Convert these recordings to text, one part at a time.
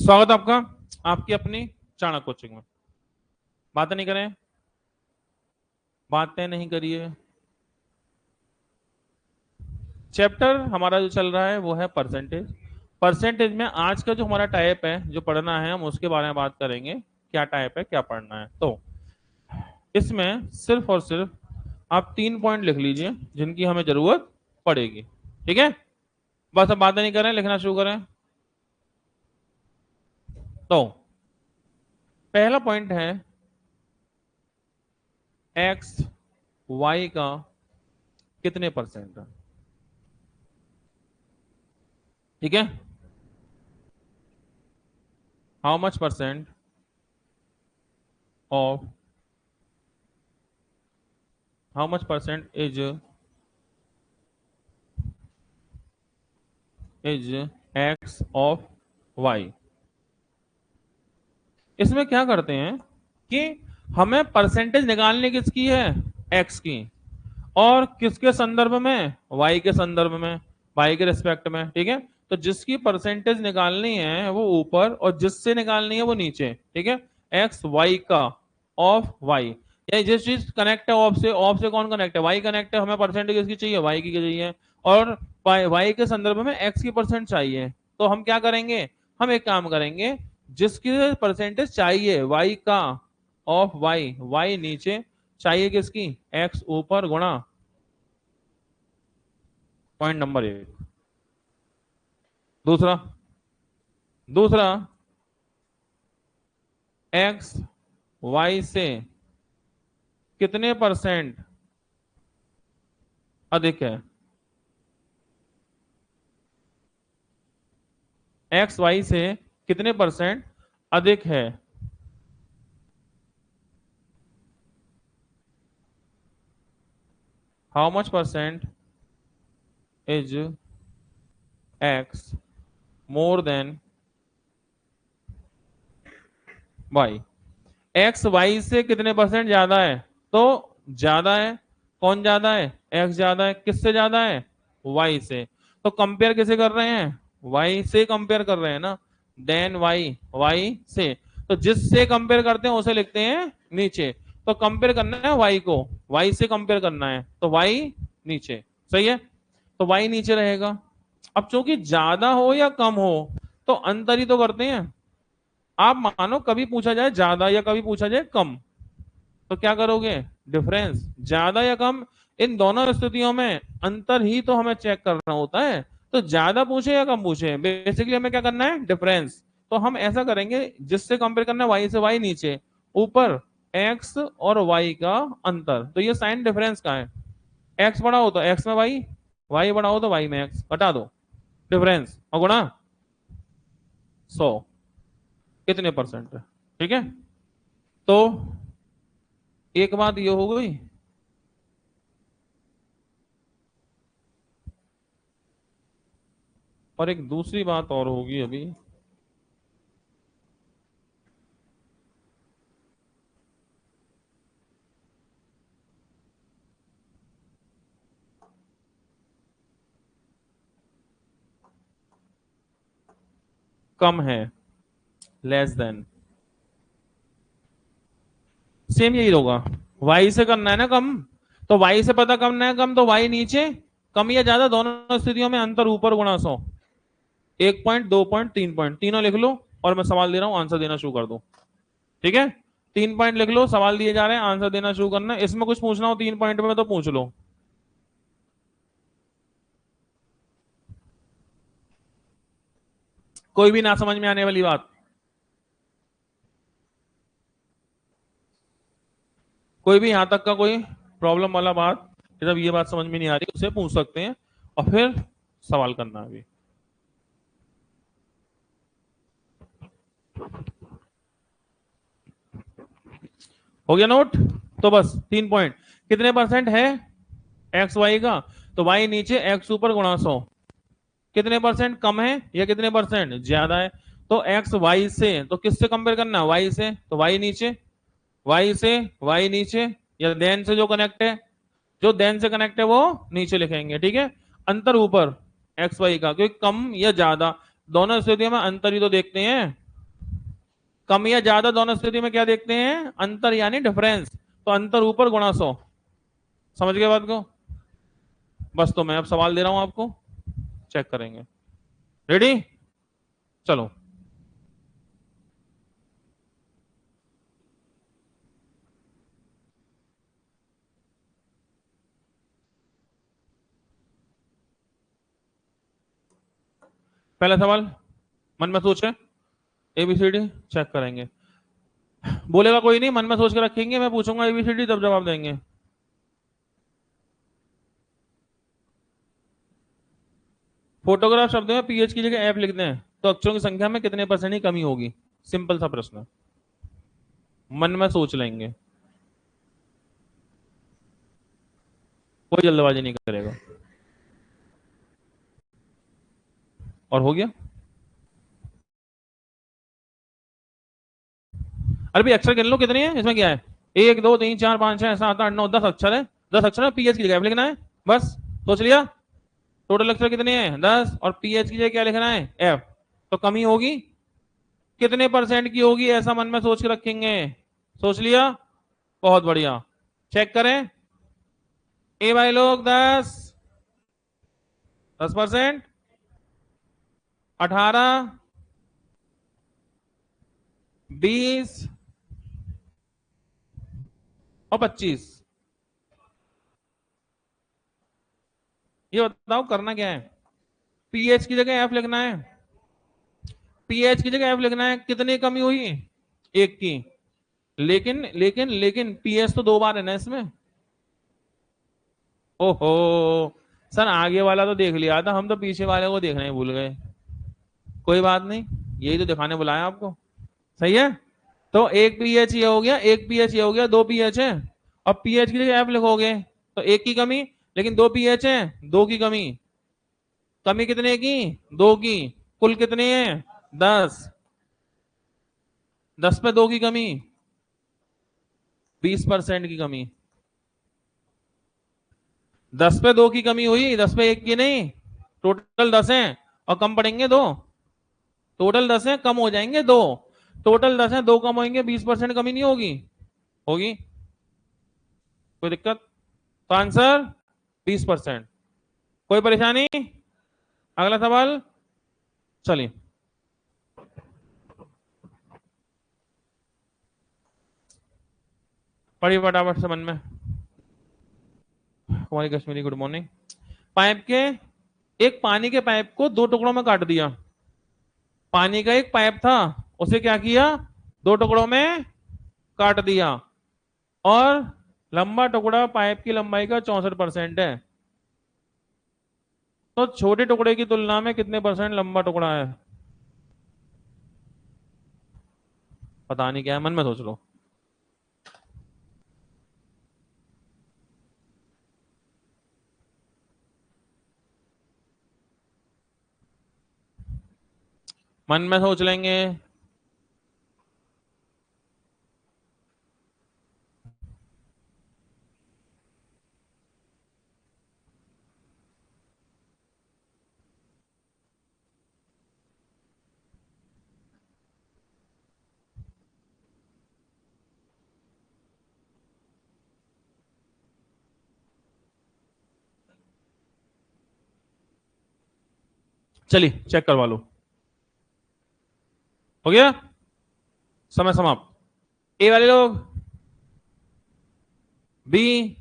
स्वागत है आपका आपकी अपनी चाणक्य कोचिंग में। बातें नहीं करें, बातें नहीं करिए। चैप्टर हमारा जो चल रहा है वो है परसेंटेज। परसेंटेज में आज का जो हमारा टाइप है जो पढ़ना है हम उसके बारे में बात करेंगे। क्या टाइप है, क्या पढ़ना है। तो इसमें सिर्फ और सिर्फ आप 3 पॉइंट लिख लीजिए जिनकी हमें जरूरत पड़ेगी। ठीक है, बस अब बातें नहीं करें, लिखना शुरू करें। तो पहला पॉइंट है एक्स वाई का कितने परसेंट है। ठीक है, how much percent of how much percent is X of Y. इसमें क्या करते हैं कि हमें परसेंटेज निकालनी किसकी है, एक्स की, और किसके संदर्भ में, वाई के संदर्भ में, वाई के रिस्पेक्ट में। ठीक है, तो जिसकी परसेंटेज निकालनी है वो ऊपर और जिससे निकालनी है वो नीचे। ठीक है, एक्स वाई का ऑफ वाई, या जिस चीज कनेक्ट है ऑफ से कौन कनेक्ट है, वाई कनेक्ट है, हमें परसेंटेज किसकी चाहिए, वाई की चाहिए, और वाई के संदर्भ में एक्स की परसेंट चाहिए। तो हम क्या करेंगे, हम एक काम करेंगे, जिसकी परसेंटेज चाहिए वाई का ऑफ वाई, वाई नीचे, चाहिए किसकी, एक्स ऊपर गुणा पॉइंट नंबर 1। दूसरा दूसरा एक्स वाई से कितने परसेंट अधिक है, एक्स वाई से कितने परसेंट अधिक है। How much percent is X more than Y. X Y से कितने परसेंट ज्यादा है, तो ज्यादा है। कौन ज्यादा है, एक्स ज्यादा है। किससे ज्यादा है, वाई से। तो कंपेयर किसे कर रहे हैं, वाई से कंपेयर कर रहे हैं ना, देन वाई, वाई से। तो जिससे कंपेयर करते हैं उसे लिखते हैं नीचे। तो कंपेयर करना है वाई को, वाई से कंपेयर करना है, तो वाई नीचे। सही है, तो वाई नीचे रहेगा। अब चूंकि ज्यादा हो या कम हो तो अंतर ही तो करते हैं। आप मानो कभी पूछा जाए ज्यादा या कभी पूछा जाए कम, तो क्या करोगे, डिफरेंस। ज्यादा या कम, इन दोनों स्थितियों में अंतर ही तो हमें चेक करना होता है। तो ज्यादा पूछे या कम पूछे, बेसिकली हमें क्या करना है, डिफरेंस। तो हम ऐसा करेंगे, जिससे कंपेयर करना है वाई से, वाई नीचे, ऊपर एक्स और वाई का अंतर। तो ये साइन डिफरेंस का है। एक्स बड़ा हो तो एक्स में वाई, वाई बड़ा हो तो वाई में एक्स, हटा दो डिफरेंस और गुणा 100 कितने परसेंट है। ठीक है, तो एक बात ये हो गई। और एक दूसरी बात और होगी अभी। कम है, लेस देन, सेम यही होगा। वाई से करना है ना कम, तो वाई से पता करना है कम, तो वाई नीचे। कम या ज्यादा दोनों स्थितियों में अंतर ऊपर गुणा 100। 1 पॉइंट, 2 पॉइंट, 3 पॉइंट, तीनों लिख लो और मैं सवाल दे रहा हूं, आंसर देना शुरू कर दो। ठीक है, 3 पॉइंट लिख लो, सवाल दिए जा रहे हैं, आंसर देना शुरू करना है। इसमें कुछ पूछना हो 3 पॉइंट में तो पूछ लो। कोई भी ना समझ में आने वाली बात, कोई भी यहां तक का कोई प्रॉब्लम वाला बात, जब ये बात समझ में नहीं आ रही उसे पूछ सकते हैं और फिर सवाल करना है अभी। हो गया नोट। तो बस 3 पॉइंट, कितने परसेंट है एक्स वाई का, तो वाई नीचे एक्स ऊपर गुणा 100। कितने परसेंट कम है या कितने परसेंट ज्यादा है, तो एक्स वाई से, तो किससे कंपेयर करना है, वाई से, तो वाई नीचे, वाई से वाई नीचे, या देन से जो कनेक्ट है, जो देन से कनेक्ट है वो नीचे लिखेंगे। ठीक है, अंतर ऊपर एक्स वाई का, क्योंकि कम या ज्यादा दोनों स्थितियों में अंतर ही तो देखते हैं। कम या ज्यादा दोनों स्थिति में क्या देखते हैं? अंतर यानी डिफरेंस। तो अंतर ऊपर गुणा 100। समझ गए बात को? बस तो मैं अब सवाल दे रहा हूं आपको, चेक करेंगे। रेडी? चलो। पहला सवाल, मन में सोचे, एबीसीडी चेक करेंगे। बोलेगा कोई नहीं, मन में सोच के रखेंगे, मैं पूछूंगा एबीसीडी तब जवाब देंगे। फोटोग्राफ शब्द में पीएच की जगह एफ लिखते हैं तो अक्षरों की संख्या में कितने परसेंट की कमी होगी? सिंपल सा प्रश्न है, मन में सोच लेंगे, कोई जल्दबाजी नहीं करेगा। और हो गया। अरे भाई अक्षर गिन लो कितने हैं, इसमें क्या है? 1 2 3 4 5 6 7 8 9 10 अक्षर है। 10 अक्षर है, पीएच की जगह एफ लिखना है, बस। सोच लिया? टोटल अक्षर कितने हैं? 10, और पीएच की जगह क्या लिखना है? एफ। तो कमी होगी कितने परसेंट की होगी, ऐसा मन में सोच के रखेंगे। सोच लिया? बहुत बढ़िया। चेक करें। ए भाई लोग 10%, 18, 20 और 25। ये बताओ करना क्या है? पीएच की जगह एफ लिखना है। पीएच की जगह एफ लिखना है। कितनी कमी हुई? एक की। लेकिन लेकिन लेकिन पीएच तो 2 बार है ना इसमें। ओहो, सर आगे वाला तो देख लिया था, हम तो पीछे वाले को देखना ही भूल गए। कोई बात नहीं, यही तो दिखाने बुलाया आपको। सही है। तो एक पीएच ये हो गया, एक पीएच ये हो गया, 2 पीएच है। अब पीएच की जगह एफ लिखोगे तो एक की कमी, लेकिन 2 पीएच है, 2 की कमी। कमी कितने की? 2 की। कुल कितने हैं? 10। 10 पे 2 की कमी, 20% की कमी। 10 पे 2 की कमी हुई, 10 पे 1 की नहीं। टोटल 10 है और कम पड़ेंगे 2। टोटल 10 है, कम हो जाएंगे 2। टोटल 10 है, 2 कम होंगे, 20% कमी नहीं होगी? होगी। कोई दिक्कत? तो आंसर 20%। कोई परेशानी? अगला सवाल, चलिए। पढ़िए फटाफट से मन में। कुमारी कश्मीरी गुड मॉर्निंग। पाइप के, एक पानी के पाइप को 2 टुकड़ों में काट दिया। पानी का एक पाइप था, उसे क्या किया? 2 टुकड़ों में काट दिया। और लंबा टुकड़ा पाइप की लंबाई का 64% है। तो छोटे टुकड़े की तुलना में कितने परसेंट लंबा टुकड़ा है? पता नहीं क्या है, मन में सोच लो। मन में सोच लेंगे। चलिए चेक करवा लो। हो गया? समय समाप्त। ए वाले लोग, बी,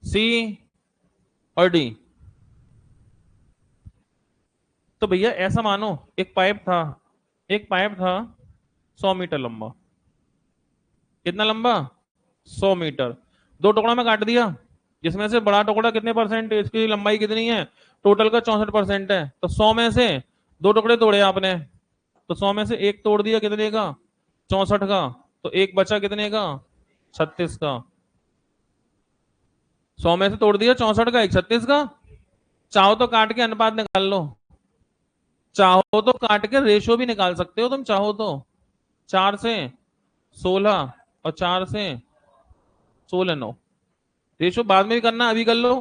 सी और डी। तो भैया ऐसा मानो एक पाइप था 100 मीटर लंबा। कितना लंबा? 100 मीटर। 2 टुकड़ा में काट दिया, जिसमें से बड़ा टुकड़ा कितने परसेंट, इसकी लंबाई कितनी है? टोटल का 64% है। तो 100 में से 2 टुकड़े तोड़े आपने, तो 100 में से एक तोड़ दिया, कितने का? 64 का। तो एक बचा कितने का? 36 का। 100 में से तोड़ दिया 64 का, एक 36 का। चाहो तो काट के अनुपात निकाल लो, चाहो तो काट के रेशो भी निकाल सकते हो तुम, चाहो तो। 4 से 16 और 4 से 16 9। रेशो बाद में भी करना, अभी कर लो।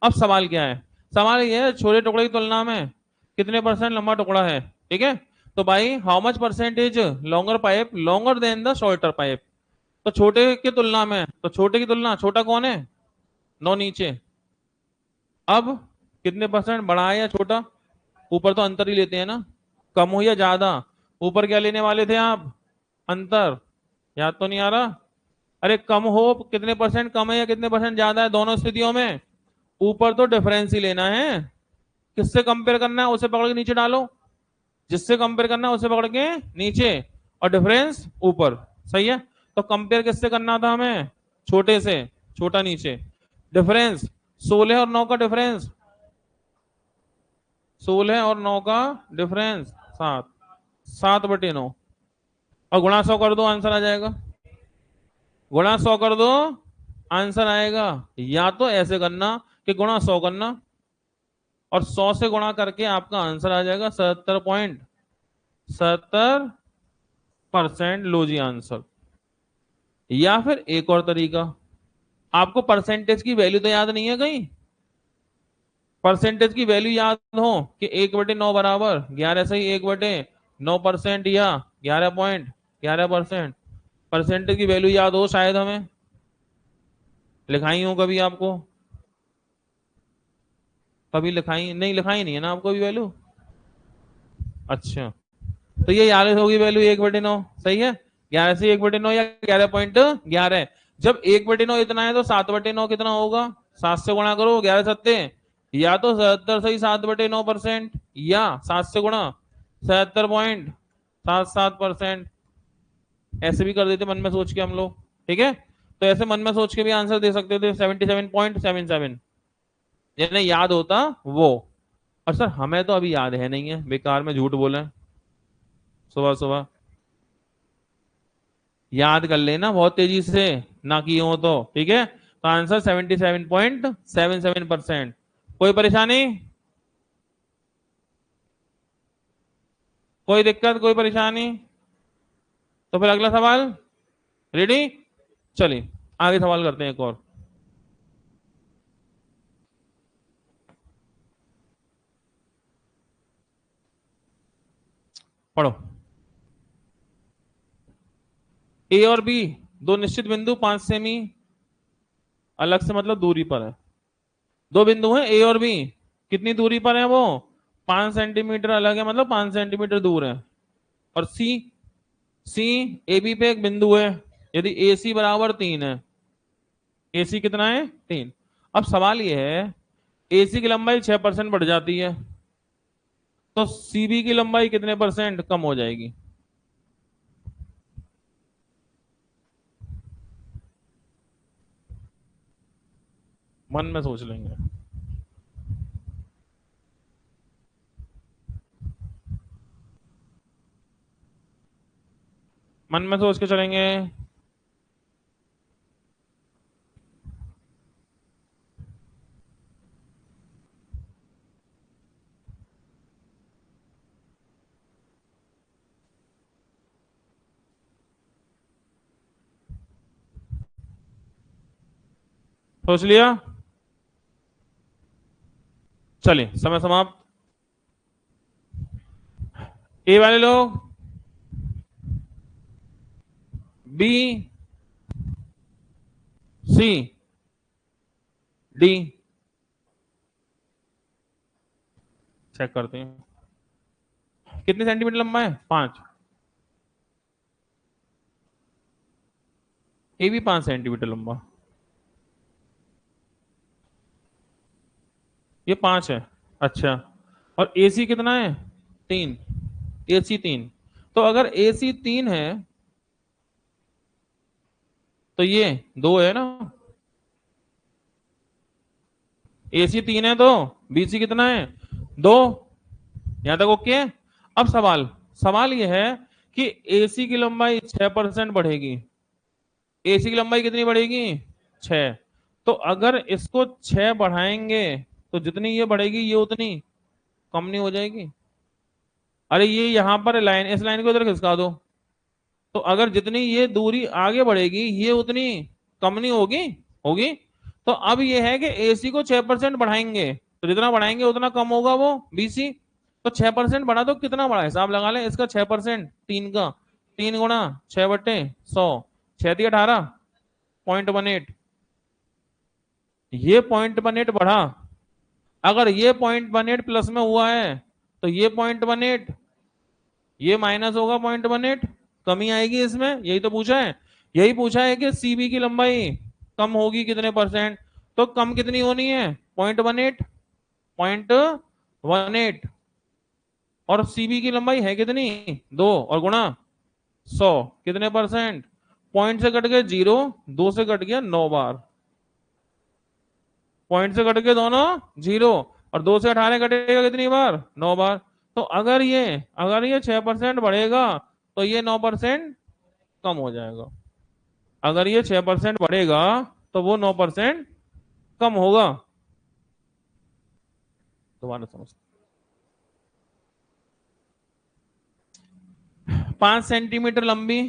अब सवाल क्या है? सवाल यह है छोटे टुकड़े की तुलना में कितने परसेंट लंबा टुकड़ा है, ठीक है? तो भाई how much percentage longer pipe longer than the shorter pipe, तो छोटे की तुलना में, तो छोटे की तुलना छोटा कौन है, 9 नीचे। अब कितने परसेंट बड़ा है या छोटा, ऊपर तो अंतर ही लेते हैं ना, कम हो या ज्यादा, ऊपर क्या लेने वाले थे आप, अंतर, याद तो नहीं आ रहा। अरे कम हो कितने परसेंट कम है या कितने परसेंट ज्यादा है दोनों स्थितियों में, ऊपर तो डिफरेंस ही लेना है, किससे कंपेयर करना है उसे पकड़ के नीचे डालो, जिससे कंपेयर करना है उसे पकड़ के नीचे, और डिफरेंस ऊपर, सही है। तो कंपेयर किससे करना था हमें, छोटे से, छोटा नीचे, डिफरेंस 16 और 9 का डिफरेंस, 16 और 9 का डिफरेंस 7, 7/9, और गुणा 100 कर दो आंसर आ जाएगा, गुणा 100 कर दो आंसर आएगा। या तो ऐसे करना कि गुणा 100 करना और 100 से गुणा करके आपका आंसर आ जाएगा 77.77%, लो जी आंसर। या फिर एक और तरीका, आपको परसेंटेज की वैल्यू तो याद नहीं है कहीं, परसेंटेज की वैल्यू याद हो कि 1/9 बराबर 11, सही 1/9% या 11.11%, परसेंटेज की वैल्यू याद हो शायद हमें, लिखाई हो कभी आपको, कभी लिखाई नहीं, लिखाई नहीं है ना आपको भी वैल्यू, अच्छा, तो ये याद होगी वैल्यू 1/9, सही है, 11 से 1/9 या 11.11, जब 1/9 इतना है तो 7/9 कितना होगा, 7 से गुणा करो, 11 सत्ते, या तो 77 सही 7/9%, या 7 से गुणा 77.77%, ऐसे भी कर देते मन में सोच के हम लोग, ठीक है। तो ऐसे मन में सोच के भी आंसर दे सकते थे 77.77, जिन्हें याद होता वो। और सर हमें तो अभी याद है नहीं है, बेकार में झूठ बोले, सुबह सुबह याद कर लेना बहुत तेजी से, ना किए हो तो, ठीक है। तो आंसर 77.77%। कोई परेशानी, कोई दिक्कत, कोई परेशानी, तो फिर अगला सवाल, रेडी, चलिए आगे सवाल करते हैं एक और। पढ़ो। ए और बी दो निश्चित बिंदु 5 सेमी अलग से मतलब दूरी पर है, दो बिंदु हैं ए और बी, कितनी दूरी पर है वो, 5 सेंटीमीटर अलग है मतलब 5 सेंटीमीटर दूर है। और सी, सी ए बी पे एक बिंदु है, यदि ए सी बराबर 3 है, ए सी कितना है 3, अब सवाल ये है ए सी की लंबाई 6% बढ़ जाती है, तो सीबी की लंबाई कितने परसेंट कम हो जाएगी, मन में सोच लेंगे, मन में सोच के चलेंगे। सोच लिया, चलिए समय समाप्त। ए वाले लोग, बी, सी, डी, चेक करते हैं कितने सेंटीमीटर लंबा है, 5, ए भी 5 सेंटीमीटर लंबा, ये 5 है, अच्छा, और ए सी कितना है 3, ए सी 3, तो अगर ए सी 3 है तो ये 2 है ना, ए सी 3 है तो बी सी कितना है 2, यहां तक ओके। अब सवाल, सवाल यह है कि एसी की लंबाई 6% बढ़ेगी, एसी की लंबाई कितनी बढ़ेगी 6, तो अगर इसको 6 बढ़ाएंगे तो जितनी ये बढ़ेगी ये उतनी कम नहीं हो जाएगी, अरे ये यहां पर लाइन, इस लाइन को इधर खिसका दो, तो अगर जितनी ये दूरी आगे बढ़ेगी ये उतनी कम नहीं होगी, होगी। तो अब ये है कि एसी को 6% बढ़ाएंगे तो जितना बढ़ाएंगे उतना कम होगा वो बीसी, तो 6% बढ़ा तो कितना बढ़ा, हिसाब लगा ले इसका। 6% 3 का, 3 गुणा 6/100, 6×18 0.18, ये 0.18 बढ़ा। अगर ये 0.18 प्लस में हुआ है तो ये 0.18, ये माइनस होगा 0.18, कमी आएगी इसमें, यही तो पूछा है। यही पूछा है कि सीबी की लंबाई कम होगी कितने परसेंट, तो कम कितनी होनी है 0.18, 0.18, और सीबी की लंबाई है कितनी 2, और गुणा 100 कितने परसेंट, पॉइंट से कट गए 0, 2 से कट गया 9 बार, पॉइंट से कट गए दोनों 0, और 2 से 18 कटेगा कितनी बार 9 बार। तो अगर ये 6% बढ़ेगा तो ये 9% कम हो जाएगा। अगर ये 6% बढ़ेगा तो वो 9% कम होगा। दोबारा समझ, 5 सेंटीमीटर लंबी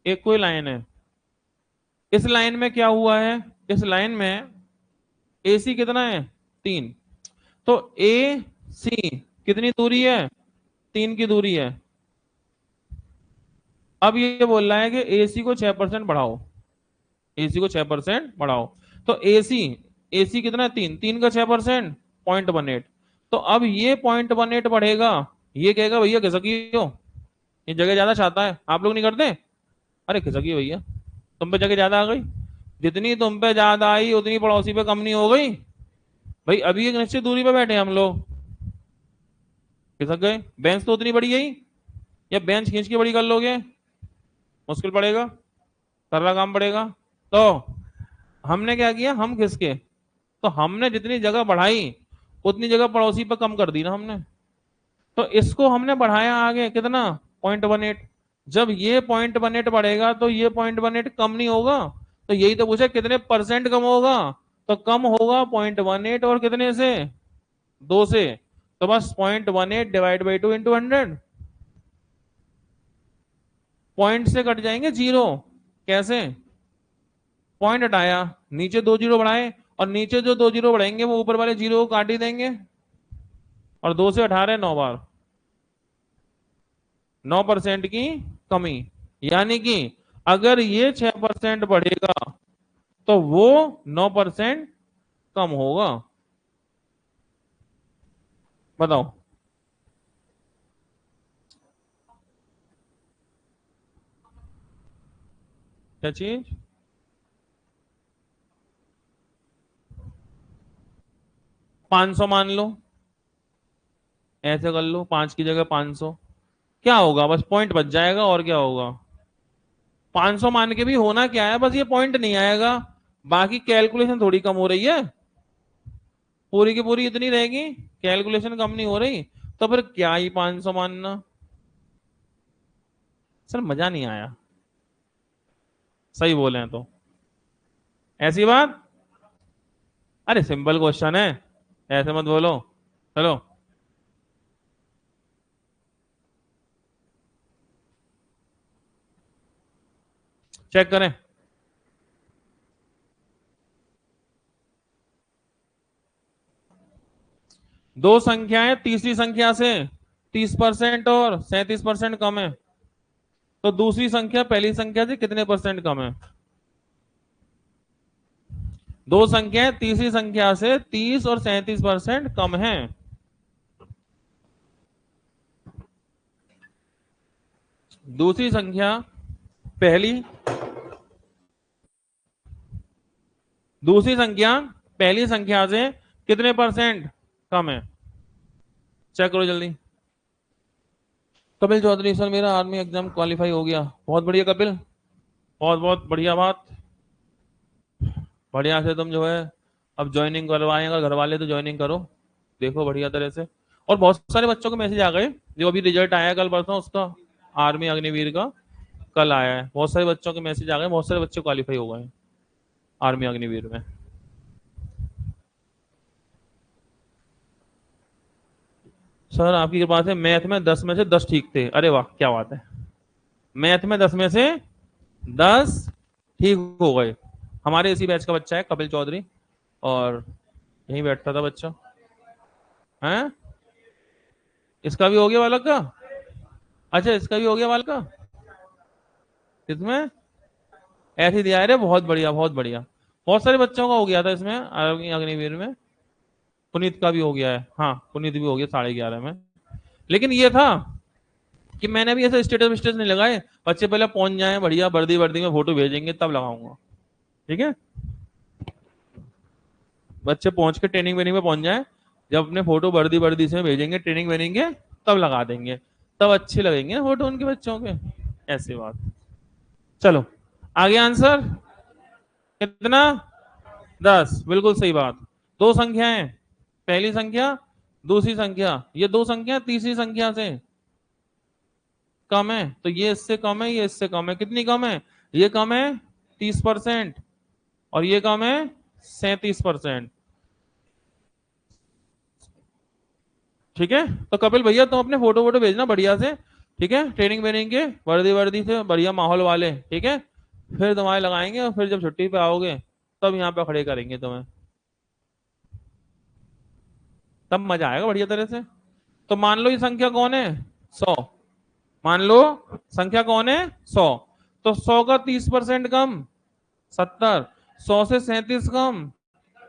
एक कोई लाइन है। इस लाइन में क्या हुआ है, इस लाइन में AC कितना है 3, तो AC कितनी दूरी है 3 की दूरी है। अब ये बोल रहा है कि AC को 6% बढ़ाओ, AC को 6% बढ़ाओ। तो AC कितना है 3, 3 का 6% 0.18, तो अब ये 0.18 बढ़ेगा। ये कहेगा भैया खिसकी हो, ये जगह ज्यादा चाहता है, आप लोग नहीं करते, अरे खिसकी भैया, तुम पे जगह ज्यादा आ गई, जितनी तुम पे ज्यादा आई उतनी पड़ोसी पे कम नहीं हो गई। भाई अभी एक निश्चित दूरी पे बैठे हम लोग, खिसक गए। बेंच तो उतनी बड़ी गई, या बेंच खींच के बड़ी कर लोगे, मुश्किल पड़ेगा, करना काम पड़ेगा। तो हमने क्या किया, हम खिसके, तो हमने जितनी जगह बढ़ाई उतनी जगह पड़ोसी पे कम कर दी ना हमने। तो इसको हमने बढ़ाया आगे कितना 0.18, जब ये 0.18 बढ़ेगा तो ये 0.18 कम नहीं होगा। तो यही तो पूछा कितने परसेंट कम होगा, तो कम होगा 0.18, और कितने से 2 से, तो बस 0.18 डिवाइड बाई 2 इंटू 100, पॉइंट से कट जाएंगे 0। कैसे, पॉइंट हटाया, नीचे 2 जीरो बढ़ाए, और नीचे जो 2 जीरो बढ़ाएंगे वो ऊपर वाले 0 को काट ही देंगे, और 2 से 18 9 बार, 9% की कमी। यानी कि अगर ये 6% बढ़ेगा तो वो 9% कम होगा। बताओ, क्या चीज, 500 मान लो, ऐसे कर लो, 5 की जगह 500, क्या होगा, बस पॉइंट बच जाएगा, और क्या होगा। 500 मान के भी होना क्या है, बस ये पॉइंट नहीं आएगा, बाकी कैलकुलेशन थोड़ी कम हो रही है, पूरी की पूरी इतनी रहेगी, कैलकुलेशन कम नहीं हो रही। तो फिर क्या ही 500 मानना, सर मजा नहीं आया, सही बोले हैं तो, ऐसी बात। अरे सिंपल क्वेश्चन है, ऐसे मत बोलो। चलो, चेक करें। दो संख्याएं तीसरी संख्या से 30% और 37% कम है, तो दूसरी संख्या पहली संख्या से कितने परसेंट कम है। दो संख्याएं तीसरी संख्या से 30 और 37% कम है। दूसरी संख्या पहली दूसरी संख्या पहली संख्या से कितने परसेंट कम है, चेक करो जल्दी। कपिल चौधरी सर मेरा आर्मी एग्जाम क्वालिफाई हो गया, बहुत बढ़िया कपिल, बहुत बहुत बढ़िया बात, बढ़िया से तुम जो है अब ज्वाइनिंग करवाएंगे घर वाले तो ज्वाइनिंग करो, देखो बढ़िया तरह से। और बहुत सारे बच्चों के मैसेज आ गए, जो अभी रिजल्ट आया कल परसों उसका, आर्मी अग्निवीर का कल आया है, बहुत सारे बच्चों के मैसेज आ गए, बहुत सारे बच्चे क्वालिफाई हो गए हैं आर्मी अग्निवीर में। सर आपकी कृपा से मैथ में 10 में से 10 ठीक थे, अरे वाह क्या बात है, मैथ में 10 में से 10 ठीक हो गए। हमारे इसी बैच का बच्चा है कपिल चौधरी, और यहीं बैठता था बच्चा है। इसका भी हो गया बालक का। अच्छा इसका भी हो गया बालक का। इसमें ऐसे दिया है रे, बहुत बढ़िया बहुत बढ़िया। बहुत सारे बच्चों का हो गया था इसमें अग्निवीर में। पुनीत का भी हो गया है, हाँ पुनीत भी हो गया 11:30 में। लेकिन ये था कि मैंने भी ऐसे स्टेटस स्टेटस नहीं लगाए, बच्चे पहले पहुंच जाए बढ़िया, वर्दी वर्दी में फोटो भेजेंगे तब लगाऊंगा। ठीक है, बच्चे पहुंच के ट्रेनिंग वेनिंग में पहुंच जाए, जब अपने फोटो वर्दी वर्दी से भेजेंगे ट्रेनिंग वेनिंग के, तब लगा देंगे, तब अच्छे लगेंगे ना फोटो उनके बच्चों के। ऐसी बात। चलो आगे आंसर कितना, 10, बिल्कुल सही बात। दो संख्याएं, पहली संख्या दूसरी संख्या, ये दो संख्या तीसरी संख्या से कम है, तो ये इससे कम है, ये इससे कम है, कितनी कम है, ये कम है 30% और ये कम है 37%। ठीक है, तो कपिल भैया तुम अपने फोटो वोटो भेजना बढ़िया से, ठीक है, ट्रेनिंग वेनिंग के वर्दी वर्दी से बढ़िया माहौल वाले, ठीक है। फिर तुम्हारे लगाएंगे और फिर जब छुट्टी पे आओगे तब यहाँ पे खड़े करेंगे तुम्हें, तब मजा आएगा बढ़िया तरह से। तो मान लो ये संख्या कौन है, 100। मान लो संख्या कौन है, 100। तो 100 का 30% कम 70, 100 से 37 कम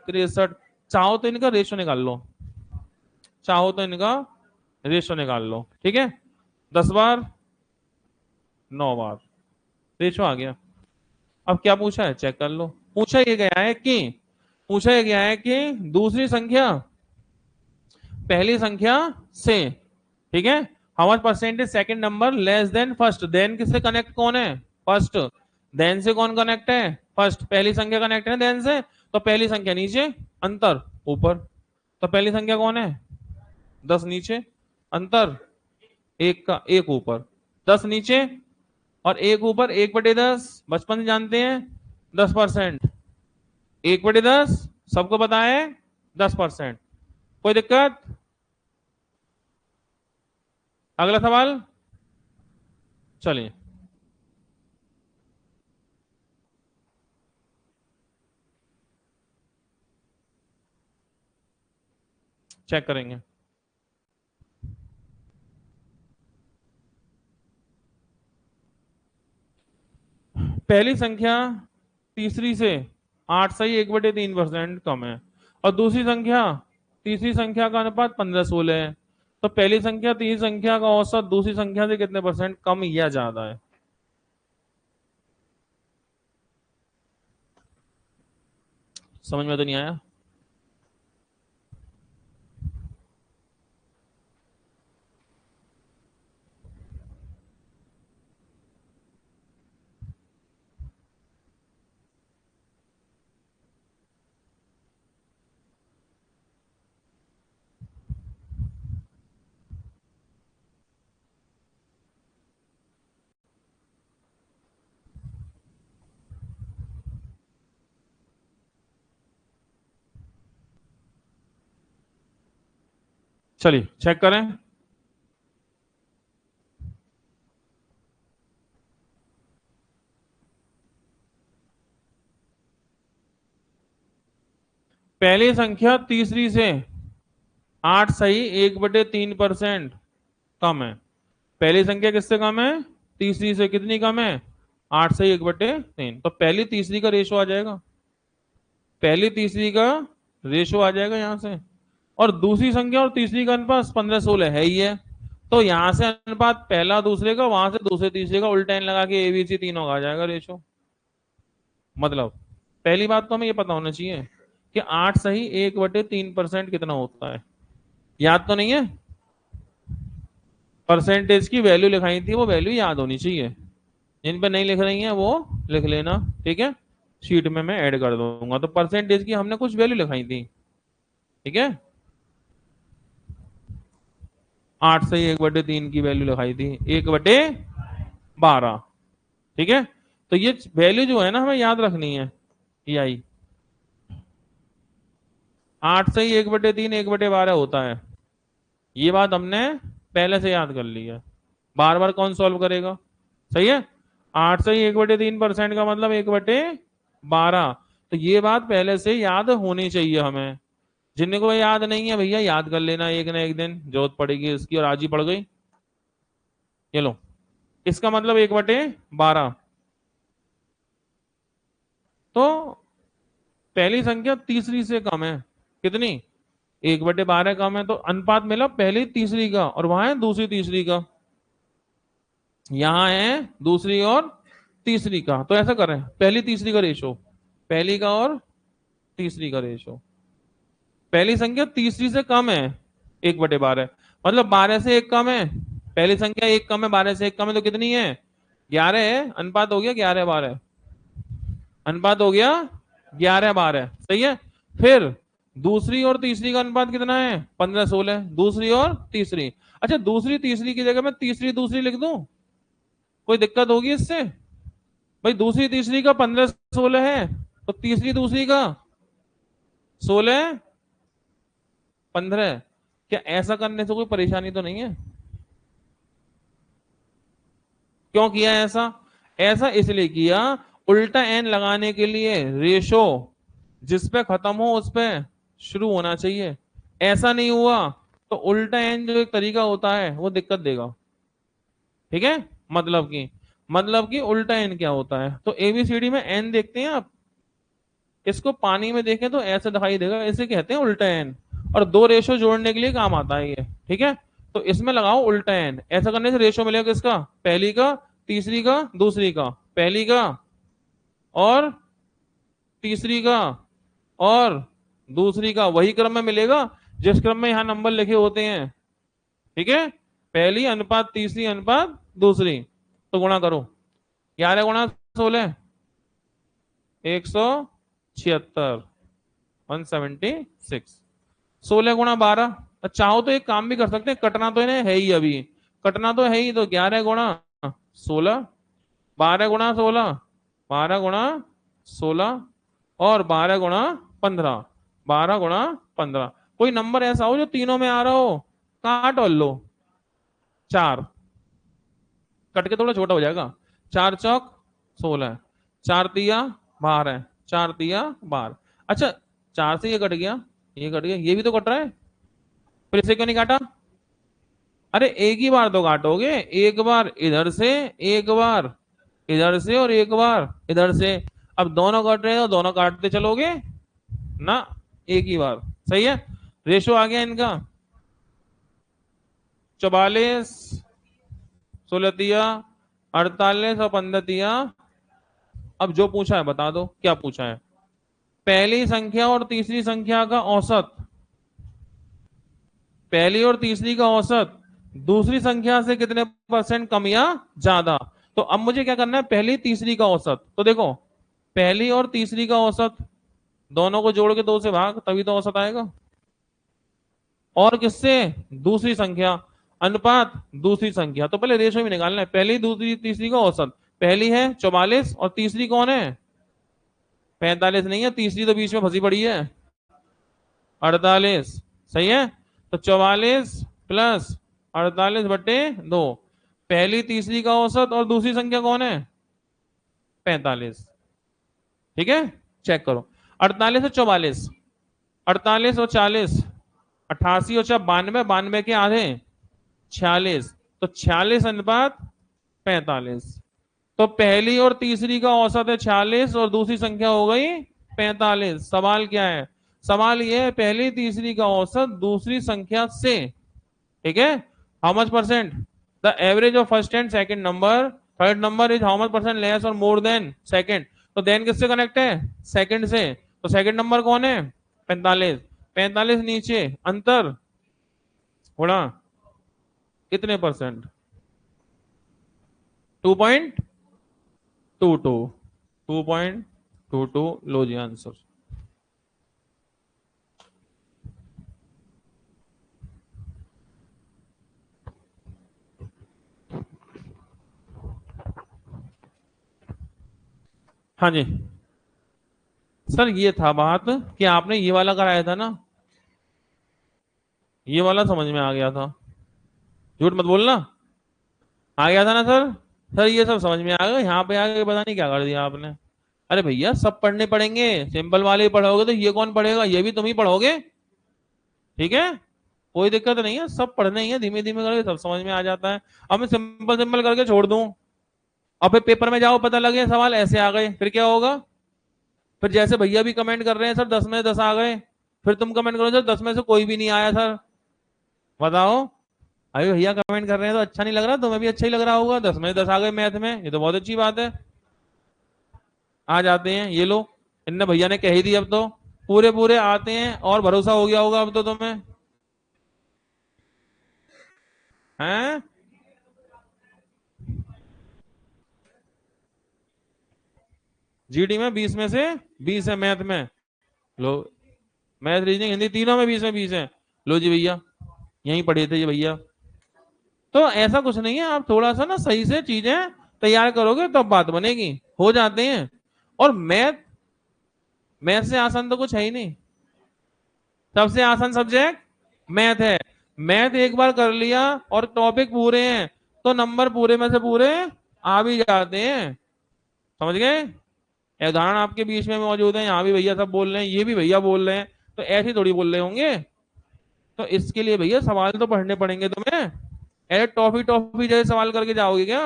63। चाहो तो इनका रेशो निकाल लो, चाहो तो इनका रेशो निकाल लो, ठीक है। 10 बार, 9 बार, रेशो आ गया। अब क्या पूछा है चेक कर लो। पूछा ये गया है कि पूछा ये गया है कि दूसरी संख्या पहली संख्या से, ठीक है, how much percentage second number less than first. Than किससे कनेक्ट कौन है, फर्स्ट। देन से कौन कनेक्ट है, फर्स्ट। पहली संख्या कनेक्ट है देन से, तो पहली संख्या नीचे, अंतर ऊपर। तो पहली संख्या कौन है, 10 नीचे, अंतर एक का एक ऊपर। 10 नीचे और एक ऊपर, 1/10 बचपन से जानते हैं 10%। 1/10 सबको पता है 10%। कोई दिक्कत। अगला सवाल, चलिए चेक करेंगे। पहली संख्या तीसरी से 8 सही 1/3% कम है, और दूसरी संख्या तीसरी संख्या का अनुपात 15-16 है। तो पहली संख्या तीसरी संख्या का औसत दूसरी संख्या से कितने परसेंट कम या ज्यादा है। समझ में तो नहीं आया। चलिए चेक करें। पहली संख्या तीसरी से 8 सही 1/3% कम है। पहली संख्या किससे कम है, तीसरी से। कितनी कम है, 8 सही 1/3। तो पहली तीसरी का रेशो आ जाएगा, पहली तीसरी का रेशो आ जाएगा यहां से। और दूसरी संख्या और तीसरी का अनुपात 15-16 है ही है। तो यहां से अनुपात पहला दूसरे का, वहां से दूसरे तीसरे का उल्टा इन लगा के एबीसी तीनों का आ जाएगा रेशो। मतलब पहली बात तो हमें ये पता होना चाहिए कि 8 सही 1/3% कितना होता है। याद तो नहीं है, परसेंटेज की वैल्यू लिखाई थी, वो वैल्यू याद होनी चाहिए। जिन पे नहीं लिख रही है वो लिख लेना, ठीक है, शीट में मैं ऐड कर दूंगा। तो परसेंटेज की हमने कुछ वैल्यू लिखाई थी, ठीक है। 8 सही 1/3 की वैल्यू लिखाई थी 1/12, ठीक है। तो ये वैल्यू जो है ना हमें याद रखनी है, ये आई 8 सही 1/3 1/12 होता है। ये बात हमने पहले से याद कर ली है, बार बार कौन सॉल्व करेगा। सही है, 8 सही 1/3% का मतलब 1/12। तो ये बात पहले से याद होनी चाहिए हमें। जिनको याद नहीं है भैया याद कर लेना, एक ना एक दिन जरूरत पड़ेगी इसकी, और आज ही पड़ गई। ये लो, इसका मतलब 1/12। तो पहली संख्या तीसरी से कम है, कितनी? 1/12 कम है, तो अनुपात मिला पहली तीसरी का, और वहां है दूसरी तीसरी का, यहां है दूसरी और तीसरी का। तो ऐसा करें, पहली तीसरी का रेशो, पहली का और तीसरी का रेशो। पहली संख्या तीसरी से कम है 1/12, मतलब 12 से एक कम है। पहली संख्या एक कम है, 12 से एक कम है, तो कितनी है? 11 है। अनुपात हो गया 11/12, अनुपात हो गया 11/12, सही है। फिर दूसरी और तीसरी का अनुपात कितना है? 15/16, दूसरी और तीसरी। अच्छा, दूसरी तीसरी की जगह मैं तीसरी दूसरी लिख दूं, कोई दिक्कत होगी इससे? भाई दूसरी तीसरी का 15/16 है, तो तीसरी दूसरी का 16/15। क्या ऐसा करने से कोई परेशानी तो नहीं है? क्यों किया ऐसा? ऐसा इसलिए किया, उल्टा एन लगाने के लिए रेशो जिस पे खत्म हो उस पे शुरू होना चाहिए। ऐसा नहीं हुआ तो उल्टा एन जो एक तरीका होता है वो दिक्कत देगा। ठीक है, मतलब कि उल्टा एन क्या होता है, तो एबीसीडी में एन देखते हैं आप, इसको पानी में देखें तो ऐसे दिखाई देगा, इसे कहते हैं उल्टा एन। और दो रेशो जोड़ने के लिए काम आता है ये, ठीक है। तो इसमें लगाओ उल्टा एन, ऐसा करने से रेशो मिलेगा किसका? पहली का, तीसरी का, दूसरी का, पहली का और तीसरी का और दूसरी का, वही क्रम में मिलेगा जिस क्रम में यहां नंबर लिखे होते हैं। ठीक है, पहली अनुपात तीसरी अनुपात दूसरी, तो गुणा करो, 11 × 16 176, 176। 16 × 12, चाहो तो एक काम भी कर सकते हैं, कटना तो इन्हें है ही, अभी कटना तो है ही, तो 11 × 16, 12 × 16, 12 × 16 और 12 × 15, 12 × 15। कोई नंबर ऐसा हो जो तीनों में आ रहा हो, काट और लो। 4 कट के थोड़ा छोटा हो जाएगा, 4 × 4 = 16, 4 × 3 = 12, 4 × 3 = 12। अच्छा, 4 से ये कट गया, ये कट गया, ये भी तो कट रहा है, फिर इसे क्यों नहीं काटा? अरे एक ही बार तो काटोगे, एक बार इधर से, एक बार इधर से और एक बार इधर से। अब दोनों कट रहे हैं तो दोनों काटते चलोगे ना, एक ही बार, सही है। रेशो आ गया इनका 44, 16 48 और 15। अब जो पूछा है बता दो, क्या पूछा है? पहली संख्या और तीसरी संख्या का औसत, पहली और तीसरी का औसत दूसरी संख्या से कितने परसेंट कम या ज्यादा। तो अब मुझे क्या करना है? पहली तीसरी का औसत। तो देखो, पहली और तीसरी का औसत, दोनों को जोड़ के 2 से भाग, तभी तो औसत आएगा। और किससे? दूसरी संख्या, अनुपात दूसरी संख्या। तो पहले रेशो भी निकालना है, पहली दूसरी तीसरी का औसत। पहली है 44 और तीसरी कौन है? 45 नहीं है, तीसरी तो बीच में फंसी पड़ी है, 48, सही है। तो 44 + 48/2, पहली तीसरी का औसत और दूसरी संख्या कौन है? 45। ठीक है, चेक करो, 48 और 44, 48 और 40, 88 और 92, 92 के आधे 46, तो 46/45। तो पहली और तीसरी का औसत है 46 और दूसरी संख्या हो गई 45। सवाल क्या है? सवाल ये है, पहली तीसरी का औसत दूसरी संख्या से, ठीक है, how much percent the average of first and second number, third number is how much percent less और मोर देन सेकंड। तो देन किससे कनेक्ट है? सेकंड से। तो सेकंड नंबर कौन है? 45, 45 नीचे अंतर गुणा कितने परसेंट? 2.22, 2.22। लो जी आंसर। हाँ जी सर, ये था बात कि आपने ये वाला कराया था ना, ये वाला समझ में आ गया था, झूठ मत बोलना, आ गया था ना सर? सर ये सब समझ में आ गया, यहाँ पे आके पता नहीं क्या कर दिया आपने। अरे भैया सब पढ़ने पड़ेंगे, सिंपल वाले ही पढ़ोगे तो ये कौन पढ़ेगा? ये भी तुम ही पढ़ोगे। ठीक है, कोई दिक्कत नहीं है, सब पढ़ने ही है, धीमे धीमे करके सब समझ में आ जाता है। अब मैं सिंपल सिंपल करके छोड़ दूं, अब फिर पेपर में जाओ पता लगे सवाल ऐसे आ गए, फिर क्या होगा? फिर जैसे भैया भी कमेंट कर रहे हैं सर 10 में से 10 आ गए, फिर तुम कमेंट करो सर 10 में से कोई भी नहीं आया सर, बताओ। अभी भैया कमेंट कर रहे हैं तो अच्छा नहीं लग रहा, तुम्हें भी अच्छा ही लग रहा होगा, 10 में से 10 आ गए मैथ में, ये तो बहुत अच्छी बात है। आ जाते हैं ये लो, इनने भैया ने कह ही दी, अब तो पूरे पूरे आते हैं और भरोसा हो गया होगा अब तो तुम्हें, हैं? जीडी में 20 में से 20 है, मैथ में। लो, मैथ रीजनिंग हिंदी तीनों में 20 में 20 है। लो जी भैया, यहीं पढ़े थे ये भैया। तो ऐसा कुछ नहीं है, आप थोड़ा सा ना सही से चीजें तैयार करोगे तब बात बनेगी, हो जाते हैं। और मैथ, मैथ से आसान तो कुछ है ही नहीं, सबसे आसान सब्जेक्ट मैथ है। मैथ एक बार कर लिया और टॉपिक पूरे हैं तो नंबर पूरे में से पूरे आ भी जाते हैं, समझ गए? उदाहरण आपके बीच में मौजूद है, यहाँ भी भैया सब बोल रहे हैं, ये भी भैया बोल रहे हैं, तो ऐसे थोड़ी बोल रहे होंगे। तो इसके लिए भैया सवाल तो पढ़ने पड़ेंगे तुम्हें, ऐसे टॉफी टॉफी जैसे सवाल करके जाओगे क्या?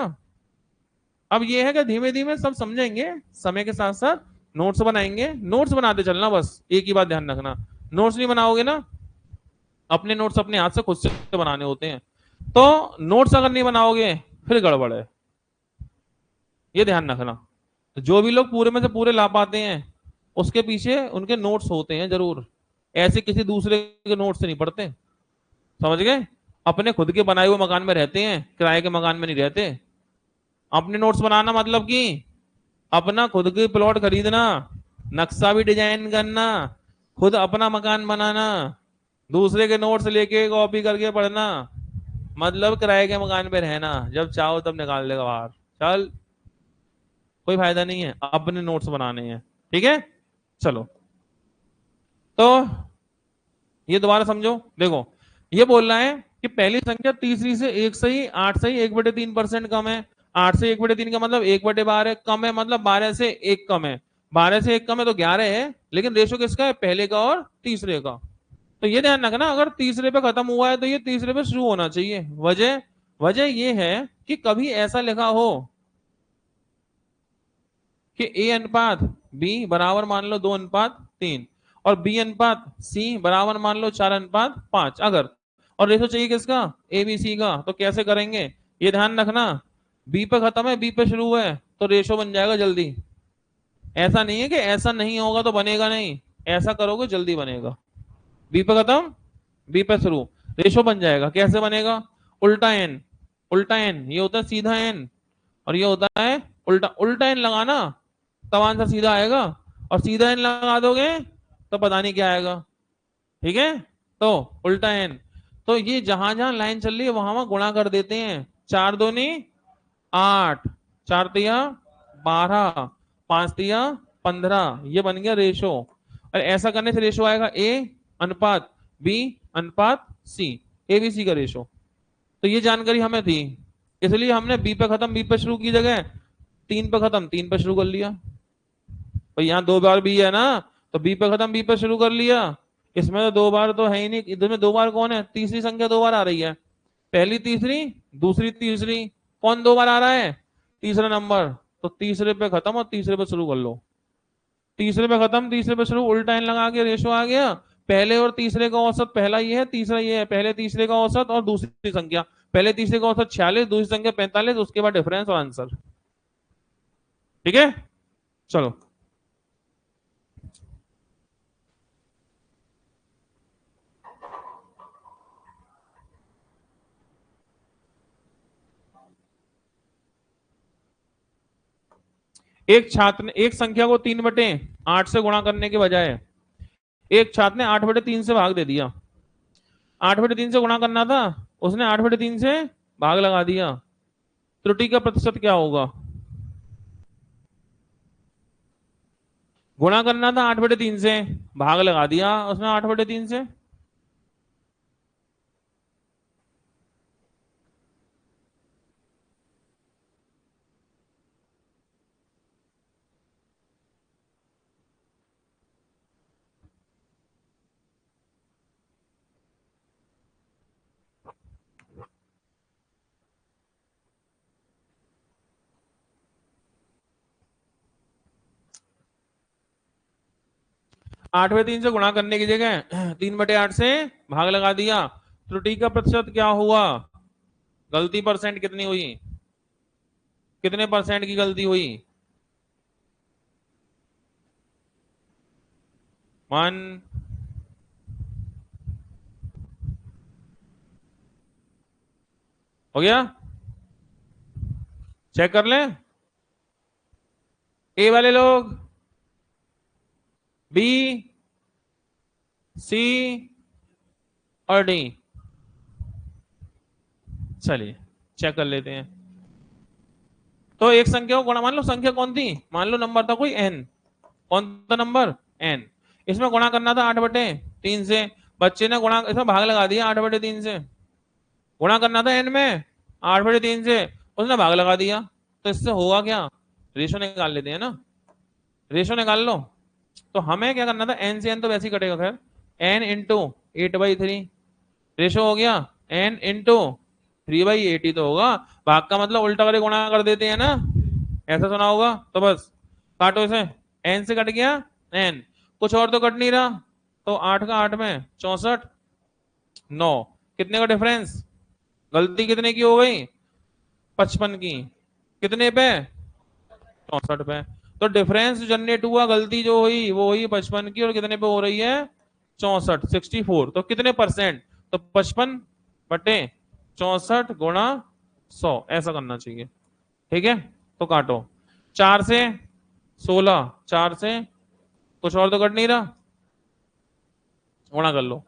अब ये है कि धीमे धीमे सब समझेंगे, समय के साथ साथ नोट्स बनाएंगे, नोट्स बनाते चलना, बस एक ही बात ध्यान रखना, नोट्स नहीं बनाओगे ना, अपने नोट्स अपने हाथ से खुद से बनाने होते हैं, तो नोट्स अगर नहीं बनाओगे फिर गड़बड़ है, ये ध्यान रखना। तो जो भी लोग पूरे में से पूरे ला पाते हैं उसके पीछे उनके नोट्स होते हैं जरूर, ऐसे किसी दूसरे के नोट्स से नहीं पढ़ते, समझ गए? अपने खुद के बनाए हुए मकान में रहते हैं, किराए के मकान में नहीं रहते। अपने नोट्स बनाना मतलब कि अपना खुद के प्लॉट खरीदना, नक्शा भी डिजाइन करना, खुद अपना मकान बनाना, दूसरे के नोट्स लेके कॉपी करके पढ़ना, मतलब किराए के मकान पे रहना, जब चाहो तब निकाल लेगा बाहर, चल, कोई फायदा नहीं है, अपने नोट्स बनाने हैं। ठीक है, चलो। तो ये दोबारा समझो, देखो, ये बोल रहा है कि पहली संख्या तीसरी से एक सही 8 सही 1/3% कम है। 8 से 1/3 का मतलब 1/12 है, कम है मतलब 12 से 1 कम है, 12 से 1 कम है तो 11 है, लेकिन रेशो किसका है? पहले का और तीसरे का। तो ये ध्यान रखना, अगर तीसरे पे खत्म हुआ है तो ये तीसरे पे शुरू होना चाहिए। वजह, वजह ये है कि कभी ऐसा लिखा हो कि ए अनुपात बी बराबर मान लो 2:3, और बी अनुपात सी बराबर मान लो 4:5, अगर, और रेशो चाहिए किसका? ए बी सी का, तो कैसे करेंगे? ये ध्यान रखना, बी पे खत्म है बी पे शुरू है तो रेशो बन जाएगा जल्दी। ऐसा नहीं है कि ऐसा नहीं होगा तो बनेगा नहीं, ऐसा करोगे जल्दी बनेगा। बी पे खत्म बी पे शुरू, रेशो बन जाएगा। कैसे बनेगा? उल्टा एन, उल्टा एन ये होता है सीधा एन, और ये होता है उल्टा, उल्टा एन लगाना तब आंसर सीधा आएगा, और सीधा एन लगा दोगे तो पता नहीं क्या आएगा। ठीक है, तो उल्टा एन, तो ये जहां जहां लाइन चल रही है वहां वहां गुणा कर देते हैं। 4 दूनी 8, 4 तिया 12, 5 तिया 15, ये बन गया रेशो। और ऐसा करने से रेशो आएगा ए अनुपात बी अनुपात सी, ए बी सी का रेशो। तो ये जानकारी हमें थी, इसलिए हमने बी पे खत्म बी पे शुरू की जगह 3 पे खत्म 3 पे शुरू कर लिया। भाई यहाँ 2 बार बी है ना, तो बी पे खत्म बी पे शुरू कर लिया। इसमें तो 2 बार तो है ही नहीं, इधर में 2 बार कौन है? तीसरी संख्या 2 बार आ रही है, पहली तीसरी दूसरी तीसरी, कौन 2 बार आ रहा है? तीसरा नंबर। तो तीसरे पे खत्म और तीसरे पे शुरू कर लो, तीसरे पे खत्म तीसरे पे शुरू, उल्टा इन लगा के रेशो आ गया। पहले और तीसरे का औसत, पहला ये है तीसरा ये है, पहले तीसरे का औसत और दूसरी संख्या, पहले तीसरे का औसत 46, दूसरी संख्या 45, उसके बाद डिफरेंस और आंसर। ठीक है, चलो। एक छात्र ने एक संख्या को 3/8 से गुणा करने के बजाय एक छात्र ने 8/3 से भाग दे दिया। 8/3 से गुणा करना था, उसने 8/3 से भाग लगा दिया, त्रुटि का प्रतिशत क्या होगा? गुणा करना था 8/3 से, भाग लगा दिया उसने 8/3 से। 8/3 से गुणा करने की जगह 3/8 से भाग लगा दिया। त्रुटि का प्रतिशत क्या हुआ, गलती परसेंट कितनी हुई, कितने परसेंट की गलती हुई, 1। हो गया, चेक कर लें। ए वाले लोग, बी, सी और डी, चलिए चेक कर लेते हैं। तो एक संख्या को गुणा, मान लो संख्या कौन थी, मान लो नंबर था कोई एन, कौन सा नंबर एन, इसमें गुणा करना था 8/3 से, बच्चे ने गुणा इसमें भाग लगा दिया 8/3 से, गुणा करना था एन में 8/3 से, उसने भाग लगा दिया। तो इससे होगा क्या, रेशो निकाल लेते हैं ना, रेशो निकाल लो। तो हमें क्या करना था, एन से एन तो वैसे ही कटेगा, खैर एन इंटू 8/3, रेशो हो गया एन इंटू 3/8 ही तो होगा, भाग का मतलब उल्टा करके गुणा कर देते हैं ना, ऐसा सुना होगा। तो बस काटो इसे, एन से कट गया एन, कुछ और तो कट नहीं रहा, तो 8 का 8 में 64, 9, कितने का डिफरेंस, गलती कितने की हो गई, 55 की, कितने पे, 64 पे। तो डिफरेंस जनरेट हुआ, गलती जो हुई वो हुई 55 की, और कितने पे हो रही है, 64, 64। तो कितने परसेंट, तो 55/64 ऐसा करना चाहिए। ठीक है, तो काटो, 4 से 16, 4 से कुछ और तो कट नहीं रहा, गुणा कर लो,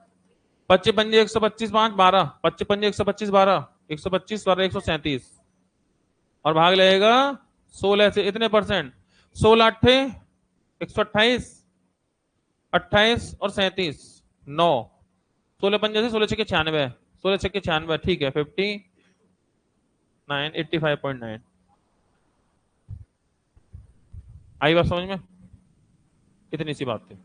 25×5 125, 5 12, 25×5 125, 12 125, 12 137, और भाग लगेगा 16 से, इतने परसेंट, 16 8 128, 28 और 37, 9, 16×5 से 16 6 96, 16 6 96, ठीक है, 59 85.9। आई बात समझ में, इतनी सी बात थी।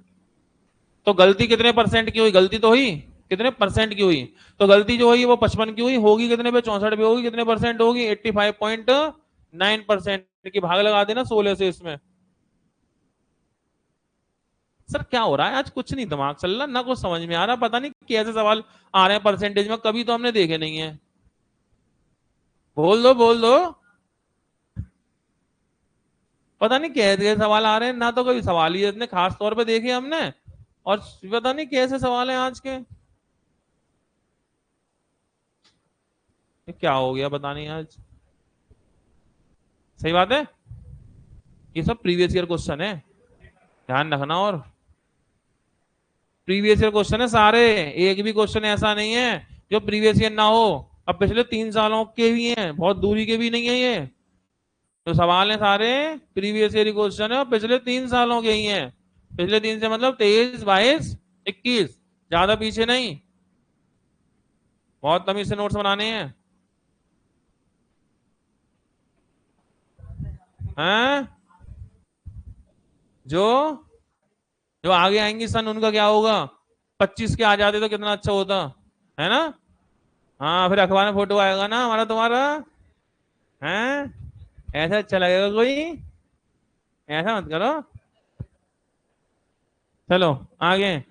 तो गलती कितने परसेंट की हुई, गलती तो हुई कितने परसेंट की हुई, तो गलती जो हुई वो 55 की हुई, होगी कितने पे, 64 पे होगी, कितने परसेंट होगी, 85.9% की, भाग लगा देना 16 से इसमें। सर क्या हो रहा है आज, कुछ नहीं दिमाग चल रहा ना, कुछ समझ में आ रहा, पता नहीं कैसे सवाल आ रहे हैं परसेंटेज में, कभी तो हमने देखे नहीं है। बोल दो बोल दो, पता नहीं कैसे सवाल आ रहे हैं, ना तो कभी सवाल ही इतने खास तौर पे देखे हमने, और पता नहीं कैसे सवाल हैं आज के, ये क्या हो गया पता नहीं आज। सही बात है, ये सब प्रीवियस ईयर क्वेश्चन है, ध्यान रखना। और प्रीवियस ईयर क्वेश्चन है सारे, एक भी क्वेश्चन ऐसा नहीं है जो प्रीवियस ईयर ना हो। अब पिछले 3 सालों के भी हैं, बहुत दूरी के भी नहीं है ये, तो सवाल है सारे प्रीवियस ईयर क्वेश्चन है, और पिछले 3 सालों के ही हैं। पिछले 3 से मतलब 23 22 21, ज्यादा पीछे नहीं, बहुत तमीज से नोट्स बनाने हैं। हैं जो जो आगे आएंगी सन, उनका क्या होगा, 25 के आ जाते तो कितना अच्छा होता है ना। हाँ, फिर अखबार में फोटो आएगा ना हमारा तुम्हारा, हैं, ऐसा अच्छा लगेगा कोई, ऐसा मत करो। चलो आगे,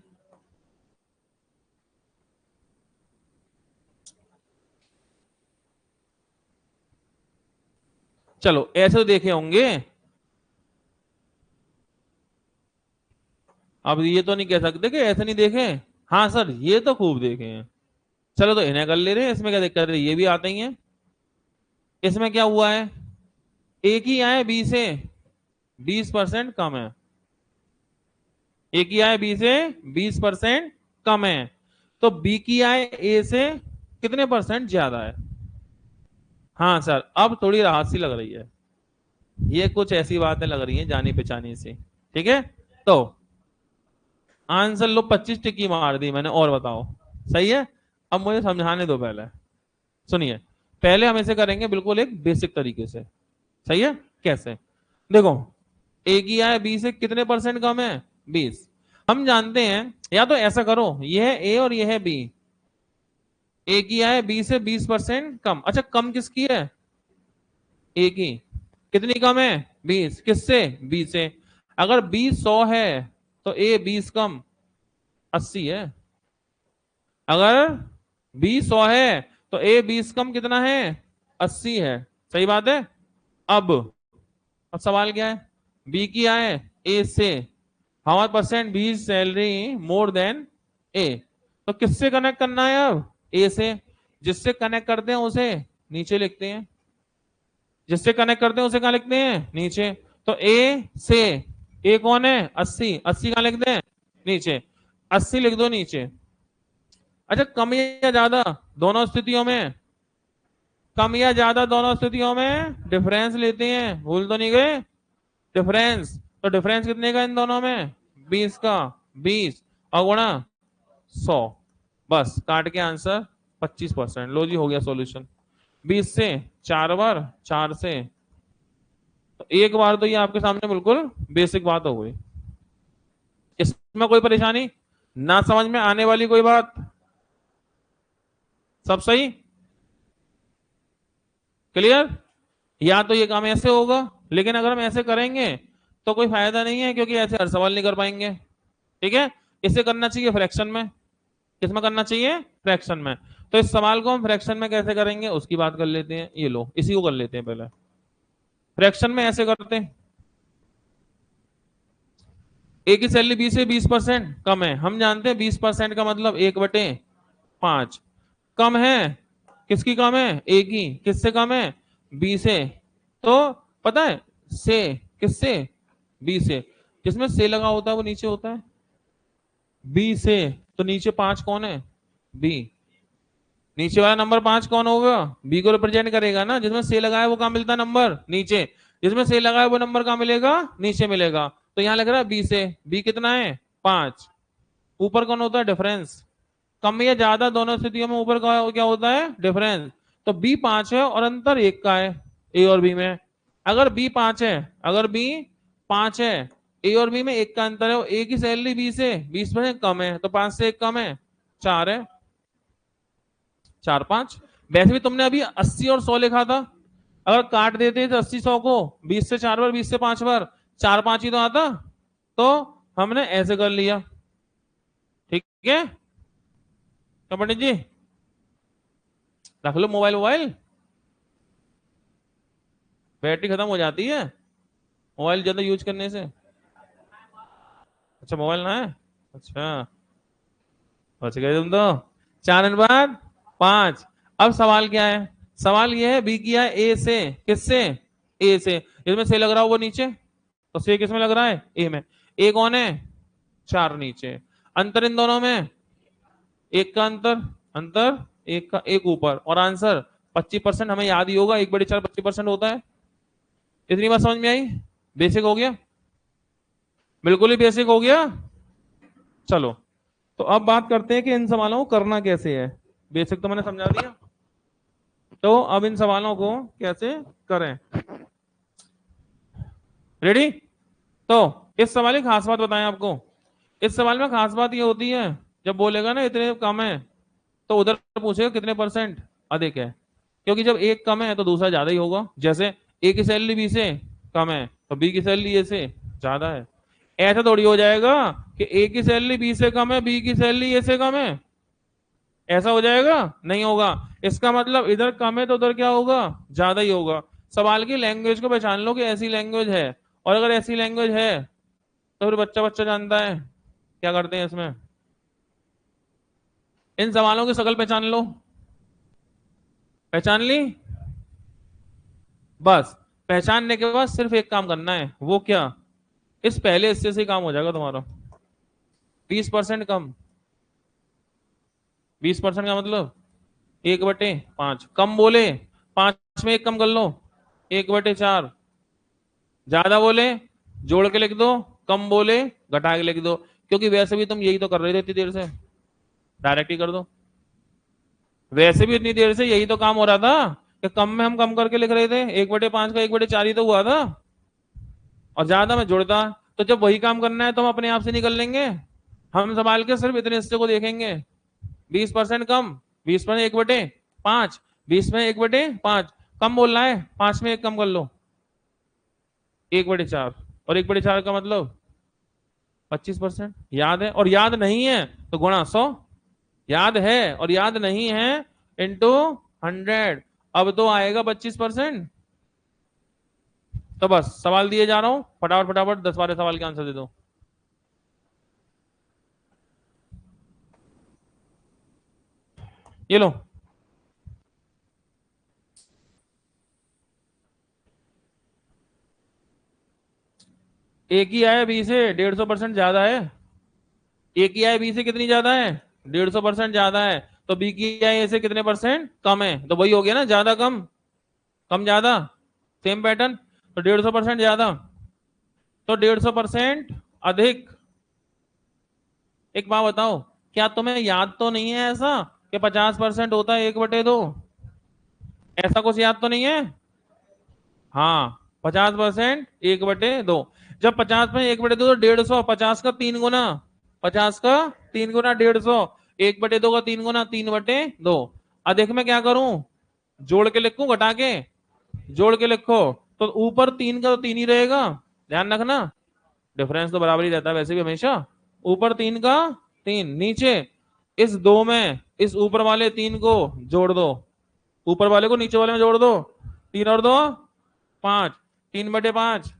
चलो ऐसे तो देखे होंगे, अब ये तो नहीं कह सकते कि ऐसे नहीं देखे। हाँ सर ये तो खूब देखे हैं। चलो तो इन्हें कर ले रहे हैं, इसमें क्या दिक्कत है, ये भी आते ही हैं। इसमें क्या हुआ है, एक ही आए बी से 20% कम है, ए की आय बी से 20% कम है, तो बी की आय ए से कितने परसेंट ज्यादा है। हाँ सर, अब थोड़ी राहत सी लग रही है, ये कुछ ऐसी बातें लग रही हैं जानी पहचानी सी। ठीक है, तो आंसर लो, 25 टिक्की मार दी मैंने, और बताओ सही है। अब मुझे समझाने दो, पहले सुनिए, पहले हम इसे करेंगे बिल्कुल एक बेसिक तरीके से, सही है, कैसे, देखो, ए की आय बी से कितने परसेंट कम है, 20। हम जानते हैं, या तो ऐसा करो, ये है ए और ये है बी, ए की आय बी से 20% कम, अच्छा कम किसकी है, ए की, कितनी कम है, 20, किससे, बी से। अगर बी 100 है तो ए 20 कम 80 है। अगर बी 100 है तो ए 20 कम कितना है 80 है। सही बात है। अब अब सवाल क्या है, बी की आए ए से, how much percent B salary more than A. तो किससे कनेक्ट करना है अब, ए से। जिससे कनेक्ट करते हैं उसे नीचे लिखते हैं, जिससे कनेक्ट करते हैं उसे कहां लिखते हैं नीचे। तो ए से, ए कौन है 80, 80 कहां लिख दें नीचे, 80 लिख दो नीचे। अच्छा कम या ज्यादा दोनों स्थितियों में, कम या ज्यादा दोनों स्थितियों में डिफरेंस लेते हैं, भूल तो नहीं गए डिफरेंस। तो डिफरेंस कितने का इन दोनों में 20 का, 20 और गुणा 100, बस काट के आंसर 25%। लो जी हो गया सॉल्यूशन। 20 से 4 बार, 4 से तो एक बार, तो ये आपके सामने बिल्कुल बेसिक बात हो गई। इसमें कोई परेशानी ना, समझ में आने वाली कोई बात, सब सही क्लियर। या तो ये काम ऐसे होगा, लेकिन अगर हम ऐसे करेंगे तो कोई फायदा नहीं है, क्योंकि ऐसे हर सवाल नहीं कर पाएंगे। ठीक है, इसे करना चाहिए फ्रैक्शन में। किसमें करना चाहिए, फ्रैक्शन में। तो इस सवाल को हम फ्रैक्शन में कैसे करेंगे उसकी बात कर लेते हैं। ये लो इसी को कर लेते हैं पहले। फ्रैक्शन में ऐसे करते हैं, ए की सैलरी बी से 20% कम है। हम जानते हैं 20% का मतलब 1/5 कम है। किसकी कम है, ए की। किससे कम है, बी से। तो पता है से, किससे, बी से। जिसमें से लगा होता है वो नीचे होता है, बी से। तो नीचे 5 कौन है, बी। नीचे वाला नंबर 5 कौन होगा, बी को रिप्रेजेंट करेगा ना। जिसमें से लगा है वो कहां मिलता है नंबर, नीचे। जिसमें से लगा है वो नंबर कहां मिलेगा, नीचे मिलेगा। तो यहां लग रहा है बी से, बी कितना है 5। ऊपर कौन होता है, डिफरेंस। कम या ज्यादा दोनों स्थितियों में ऊपर का क्या होता है, डिफरेंस। तो बी 5 है और अंतर 1 का है ए और बी में। अगर बी 5 है, अगर बी 5 है, ए और बी में 1 का अंतर है, ए की सैलरी बी से 20% कम है, तो 5 से 1 कम है 4 है। 4 5। वैसे भी तुमने अभी 80 और 100 लिखा था, अगर काट देते थे 80 100 को, 20 से 4 बार, 20 से 5 बार, 4 5 ही तो आता। तो हमने ऐसे कर लिया। ठीक है, तो पंडित जी रख लो मोबाइल, मोबाइल बैटरी खत्म हो जाती है मोबाइल ज्यादा यूज करने से। अच्छा मोबाइल ना है, अच्छा बच गए तुम तो। 4 मिनट बाद 5। अब सवाल क्या है, सवाल ये है बी किया ए से, किससे, ए से। इसमें से लग रहा हो वो नीचे, तो से किसमें लग रहा है, ए में। ए कौन है 4 नीचे। अंतर इन दोनों में 1 का अंतर, अंतर 1 का, 1 ऊपर। और आंसर 25%। हमें याद ही होगा 1/4 25% होता है। इतनी बात समझ में आई, बेसिक हो गया, बिल्कुल ही बेसिक हो गया। चलो तो अब बात करते हैं कि इन सवालों को करना कैसे है। बेसिक तो मैंने समझा दिया, तो अब इन सवालों को कैसे करें। रेडी। तो इस सवाल की खास बात बताएं आपको। इस सवाल में खास बात ये होती है, जब बोलेगा ना इतने कम है, तो उधर पूछेगा कितने परसेंट अधिक है। क्योंकि जब एक कम है तो दूसरा ज्यादा ही होगा। जैसे ए की सैलरी बी से कम है तो बी की सैलरी ए से ज्यादा है। ऐसा थोड़ी हो जाएगा कि ए की सैलरी बी से कम है, बी की सैलरी ए से कम है। ऐसा हो जाएगा, नहीं होगा। इसका मतलब इधर कम है तो उधर क्या होगा, ज्यादा ही होगा। सवाल की लैंग्वेज को पहचान लो कि ऐसी लैंग्वेज है। और अगर ऐसी लैंग्वेज है तो फिर बच्चा बच्चा जानता है क्या करते हैं इसमें। इन सवालों की शकल पहचान लो, पहचान ली। बस पहचानने के बाद सिर्फ एक काम करना है, वो क्या, इस पहले हिस्से से ही काम हो जाएगा तुम्हारा। 20% कम, 20% का मतलब 1/5 कम बोले, 5 में 1 कम कर लो, 1/4। ज्यादा बोले जोड़ के लिख दो, कम बोले घटा के लिख दो। क्योंकि वैसे भी तुम यही तो कर रहे थे इतनी देर से, डायरेक्ट ही कर दो। वैसे भी इतनी देर से यही तो काम हो रहा था कि कम में हम कम करके लिख रहे थे, 1/5 का 1/4 ही तो हुआ था। और ज्यादा में जुड़ता। तो जब वही काम करना है तो हम अपने आप से निकल लेंगे। हम संभाल के सिर्फ इतने हिस्से को देखेंगे। 20% कम, 20% 1/5, 20 में 1/5 कम बोलना है, 5 में 1 कम कर लो, 1/4। और 1/4 का मतलब 25%। याद है और याद नहीं है तो गुणा 100। याद है और याद नहीं है इंटू 100। अब तो आएगा 25%। तो बस सवाल दिए जा रहा हूं, फटाफट फटाफट 10-12 सवाल के आंसर दे दो। ये लो। एक ही आया बी से 150% ज्यादा है। एक ही आया बी से कितनी ज्यादा है? 150% ज्यादा है। तो बी की आई ए से कितने परसेंट कम है? तो वही हो गया ना, ज्यादा कम, कम ज्यादा, सेम पैटर्न। तो 150% ज्यादा, तो 150% अधिक। एक बात बताओ, क्या तुम्हें याद तो नहीं है ऐसा कि 50% होता है 1/2? ऐसा कुछ याद तो नहीं है? हाँ, 50% 1/2। जब 50 में 1/2 तो 150, 50 का 3 गुना, 50 का 3 गुना 150, 1/2 का 3 गुना 3/2। अधिक में क्या करूं? जोड़ के लिखूं घटा के? जोड़ के लिखो। तो ऊपर 3 का तो 3 ही रहेगा, ध्यान रखना, डिफरेंस तो बराबर ही रहता है वैसे भी हमेशा। ऊपर 3 का 3, नीचे इस 2 में इस ऊपर वाले 3 को जोड़ दो, ऊपर वाले को नीचे वाले में जोड़ दो। 3 और 2 5, 3/5,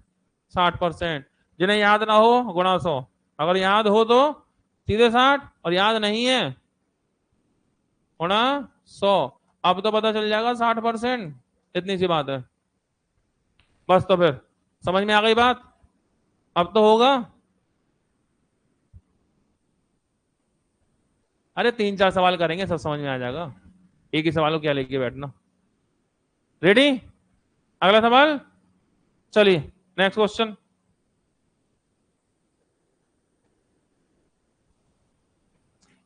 60%। जिन्हें याद ना हो गुणा 100, अगर याद हो तो सीधे 60, और याद नहीं है गुणा 100। अब तो पता चल जाएगा 60%, इतनी सी बात है बस। तो फिर समझ में आ गई बात? अब तो होगा। अरे 3-4 सवाल करेंगे, सब समझ में आ जाएगा। एक ही सवाल को क्या लेके बैठना। रेडी? अगला सवाल, चलिए नेक्स्ट क्वेश्चन।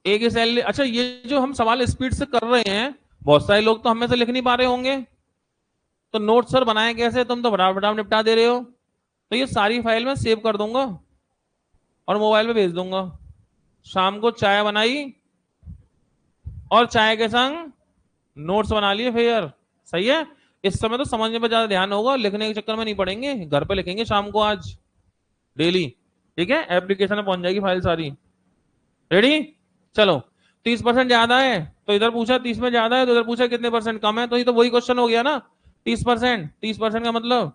एक ही सेल, अच्छा ये जो हम सवाल स्पीड से कर रहे हैं, बहुत सारे लोग तो हमें से लिख नहीं पा रहे होंगे, तो नोट सर बनाए कैसे? तुम तो फटाफट फटाफट निपटा दे रहे हो। तो ये सारी फाइल में सेव कर दूंगा और मोबाइल पे भेज दूंगा। शाम को चाय बनाई और चाय के संग नोट्स बना लिए, फिर सही है। इस समय तो समझने पर ज्यादा ध्यान होगा, लिखने के चक्कर में नहीं पड़ेंगे, घर पे लिखेंगे शाम को आज डेली। ठीक है, एप्लीकेशन में पहुंच जाएगी फाइल सारी। रेडी? चलो। 30% ज्यादा है तो इधर पूछा 30 में ज्यादा है, तो इधर पूछा कितने परसेंट कम है, तो ये तो वही क्वेश्चन हो गया ना। 30%, 30% का मतलब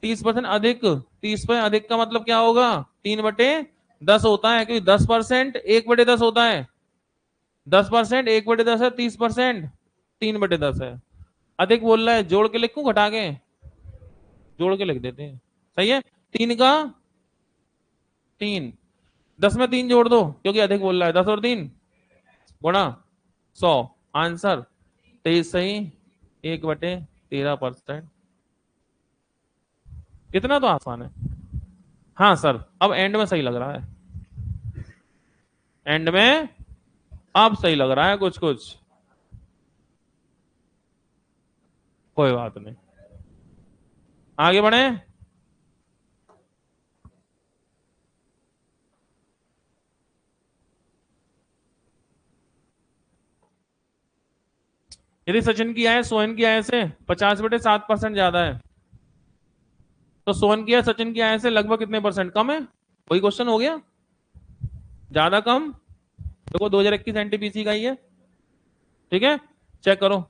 30% अधिक। 30% अधिक का मतलब क्या होगा? 3/10 होता है, क्योंकि 10% 1/10 होता है। 10% 1/10 है, 30% 3/10 है। अधिक बोल रहा है, जोड़ के लिखूं घटा के? जोड़ के लिख देते हैं, सही है। 3 का 3, 10 में 3 जोड़ दो क्योंकि अधिक बोल रहा है। 10 और 3 गुणा 100, आंसर 23 सही, 1/13%। कितना तो आसान है। हाँ सर, अब एंड में सही लग रहा है, एंड में अब सही लग रहा है कुछ कुछ। कोई बात नहीं, आगे बढ़े। यदि सचिन की आय सोहन की आय से 50/7% ज्यादा है, तो सोहन की आय सचिन की आय से लगभग कितने परसेंट कम है? वही क्वेश्चन हो गया, ज्यादा कम। देखो 2021 एनटीपीसी का ही है, ठीक है, चेक करो,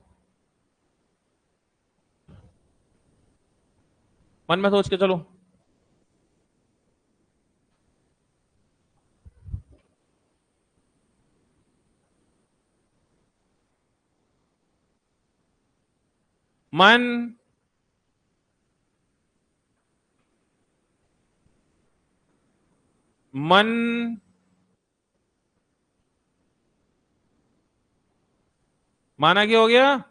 मन में सोच के चलो। मन, मन, माना क्या हो गया?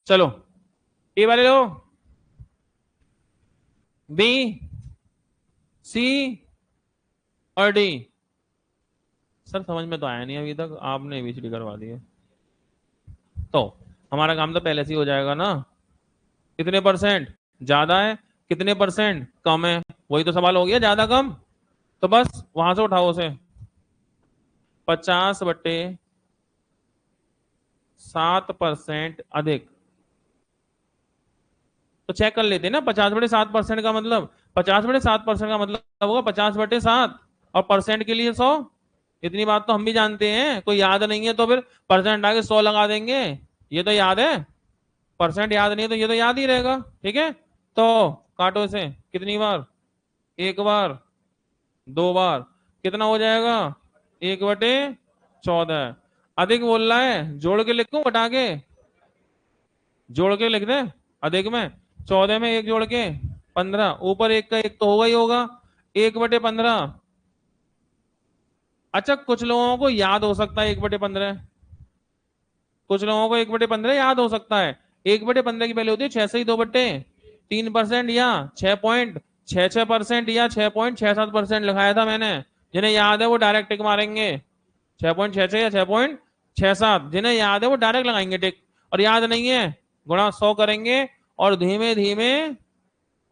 चलो, ए वाले लो, बी, सी और डी। सर समझ में तो आया नहीं अभी तक, आपने एबीसीडी करवा दी है, तो हमारा काम तो पहले से ही हो जाएगा ना। कितने परसेंट ज्यादा है, कितने परसेंट कम है, वही तो सवाल हो गया, ज्यादा कम। तो बस वहां से उठाओ उसे, 50/7% अधिक। तो चेक कर लेते हैं ना, 50/7% का मतलब, 50/7% का मतलब होगा 50/7, और परसेंट के लिए 100। इतनी बात तो हम भी जानते हैं, कोई याद नहीं है तो फिर परसेंट आगे 100 लगा देंगे। ये तो याद है, परसेंट याद नहीं है तो ये तो याद ही रहेगा। ठीक है, तो काटो इसे। कितनी बार? एक बार, दो बार, कितना हो जाएगा? 1/14। अधिक बोल रहा है, जोड़ के लिखूं घटा के? जोड़ के लिख दे। अधिक में 14 में एक जोड़ के 15, ऊपर एक का एक तो होगा ही होगा, 1/15। अच्छा, कुछ लोगों को याद हो सकता है 1/15, कुछ लोगों को 1/15 याद हो सकता है। 1/15 की वैल्यू होती है 6 से 2/3%, या 6.66% या 6.67% लिखाया था मैंने। जिन्हें याद है वो डायरेक्ट टिक मारेंगे, 6.66 या 6.67। जिन्हें याद है वो डायरेक्ट लगाएंगे टिक, और याद नहीं है गुणा 100 करेंगे और धीमे धीमे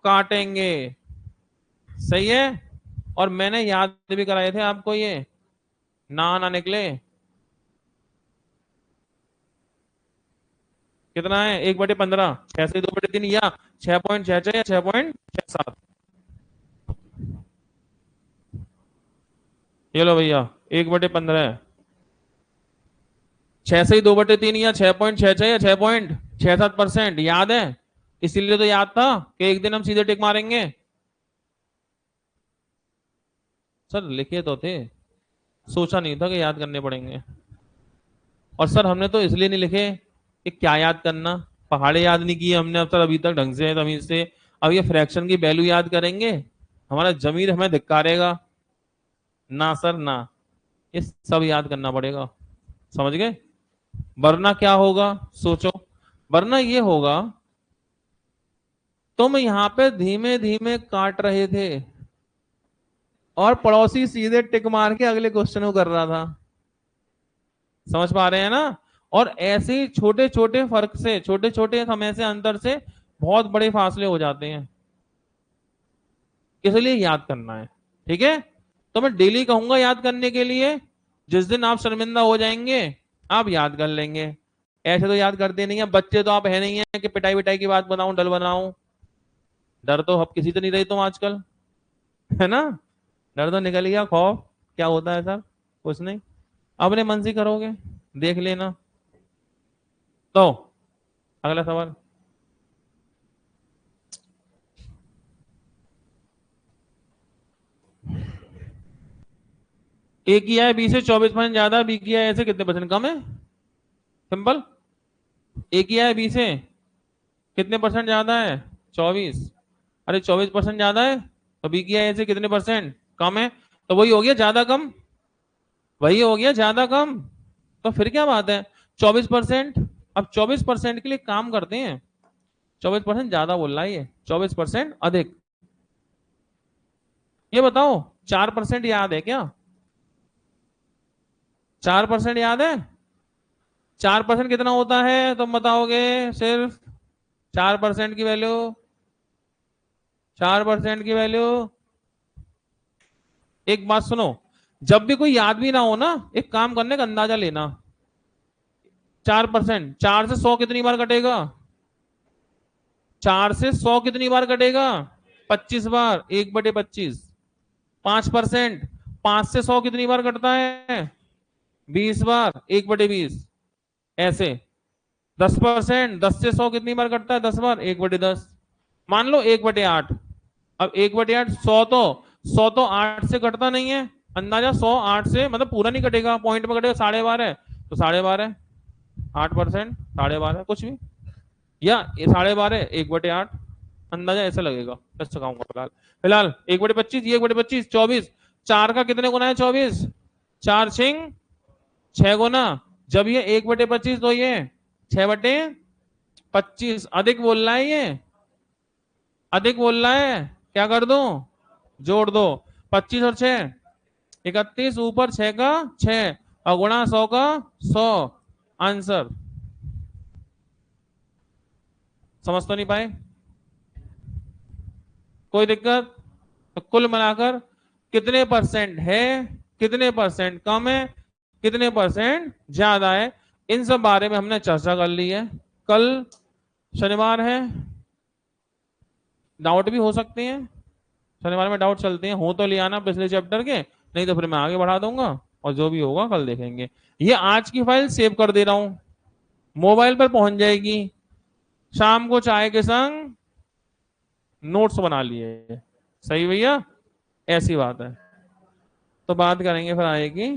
काटेंगे। सही है। और मैंने याद भी कराए थे आपको, ये ना ना निकले। कितना है? 1/15, 6 से 2/3 या 6.66 या 6.67। ये लो भैया, 1/15 है। 6 से 2/3 या 6.66 या 6.67%। याद है, इसीलिए तो याद था कि एक दिन हम सीधे टिक मारेंगे। सर लिखे तो थे, सोचा नहीं था कि याद करने पड़ेंगे। और सर हमने तो इसलिए नहीं लिखे कि क्या याद करना, पहाड़े याद नहीं किए हमने अब सर अभी तक ढंग से तमीज से। अब ये फ्रैक्शन की वैल्यू याद करेंगे, हमारा जमीर हमें धिक्कारेगा। ना सर ना, ये सब याद करना पड़ेगा। समझ गए? वरना क्या होगा, सोचो। वरना ये होगा, तुम यहां पे धीमे धीमे काट रहे थे और पड़ोसी सीधे टिक मार के अगले क्वेश्चन को कर रहा था। समझ पा रहे हैं ना? और ऐसे ही छोटे छोटे फर्क से, छोटे छोटे समय से, अंतर से बहुत बड़े फासले हो जाते हैं। इसलिए याद करना है। ठीक है, तो मैं डेली कहूंगा याद करने के लिए। जिस दिन आप शर्मिंदा हो जाएंगे आप याद कर लेंगे, ऐसे तो याद करते नहीं है। बच्चे तो आप है नहीं है कि पिटाई विटाई की बात बनाऊं, डर बनाऊं। डर तो अब किसी से नहीं रही तुम आजकल, है ना? डर तो निकल गया, खौफ क्या होता है सर? कुछ नहीं, अपने मन से करोगे, देख लेना। तो अगला सवाल। ए किया है बी से 24% ज्यादा, बी किया है ए से कितने परसेंट कम है? सिंपल। ए किया है बी से कितने परसेंट ज्यादा है? 24। अरे 24% ज्यादा है तो बी किया है ए से कितने परसेंट कम है? तो वही हो गया ज्यादा कम, वही हो गया ज्यादा कम। तो फिर क्या बात है? 24%। अब 24% के लिए काम करते हैं। 24% ज्यादा बोल रहा है ये, 24% अधिक। ये बताओ, 4% याद है क्या? 4% याद है? 4% कितना होता है तुम बताओगे? सिर्फ 4% की वैल्यू, 4% की वैल्यू। एक बात सुनो, जब भी कोई याद भी ना हो ना, एक काम करने का अंदाजा लेना। 4%, 4 से 100 कितनी बार कटेगा? 4 से 100 कितनी बार कटेगा? 25 बार, 1/25। 5%, 5 से 100 कितनी बार कटता है? 20 बार, 1/20। ऐसे 10%, 10 से 100 कितनी बार कटता है? 10 बार, 1/10। मान लो 1/8। अब 1/8, 100 तो 8 से कटता नहीं है। अंदाजा 100 8 से मतलब पूरा नहीं कटेगा, पॉइंट में कटेगा। 12.5 है तो 12.5 है। 8%, 12.5 कुछ भी, या ये 12.5 1/8। अंदाजा ऐसा लगेगा, ऐसा कहूंगा। फिलहाल फिलहाल 1/25, ये 1/25, 24। 4 का कितने गुना है? 24। 4 छिंग 6 गुना। जब ये 1/25 तो ये 6/25। अधिक बोल रहा है ये, अधिक बोल रहा है। क्या कर दूं? जोड़ दो। 25 और 6, 31, ऊपर 6 का 6 और गुणा 100 का 100। आंसर समझ तो नहीं पाए? कोई दिक्कत? तो कुल मिलाकर कितने परसेंट है, कितने परसेंट कम है, कितने परसेंट ज्यादा है, इन सब बारे में हमने चर्चा कर ली है। कल शनिवार है, डाउट भी हो सकते हैं। शनिवार में डाउट चलते हैं, हो तो ले आना पिछले चैप्टर के, नहीं तो फिर मैं आगे बढ़ा दूंगा और जो भी होगा कल देखेंगे। ये आज की फाइल सेव कर दे रहा हूं, मोबाइल पर पहुंच जाएगी, शाम को चाय के संग नोट्स बना लिए। सही भैया, ऐसी बात है। तो बात करेंगे फिर आएगी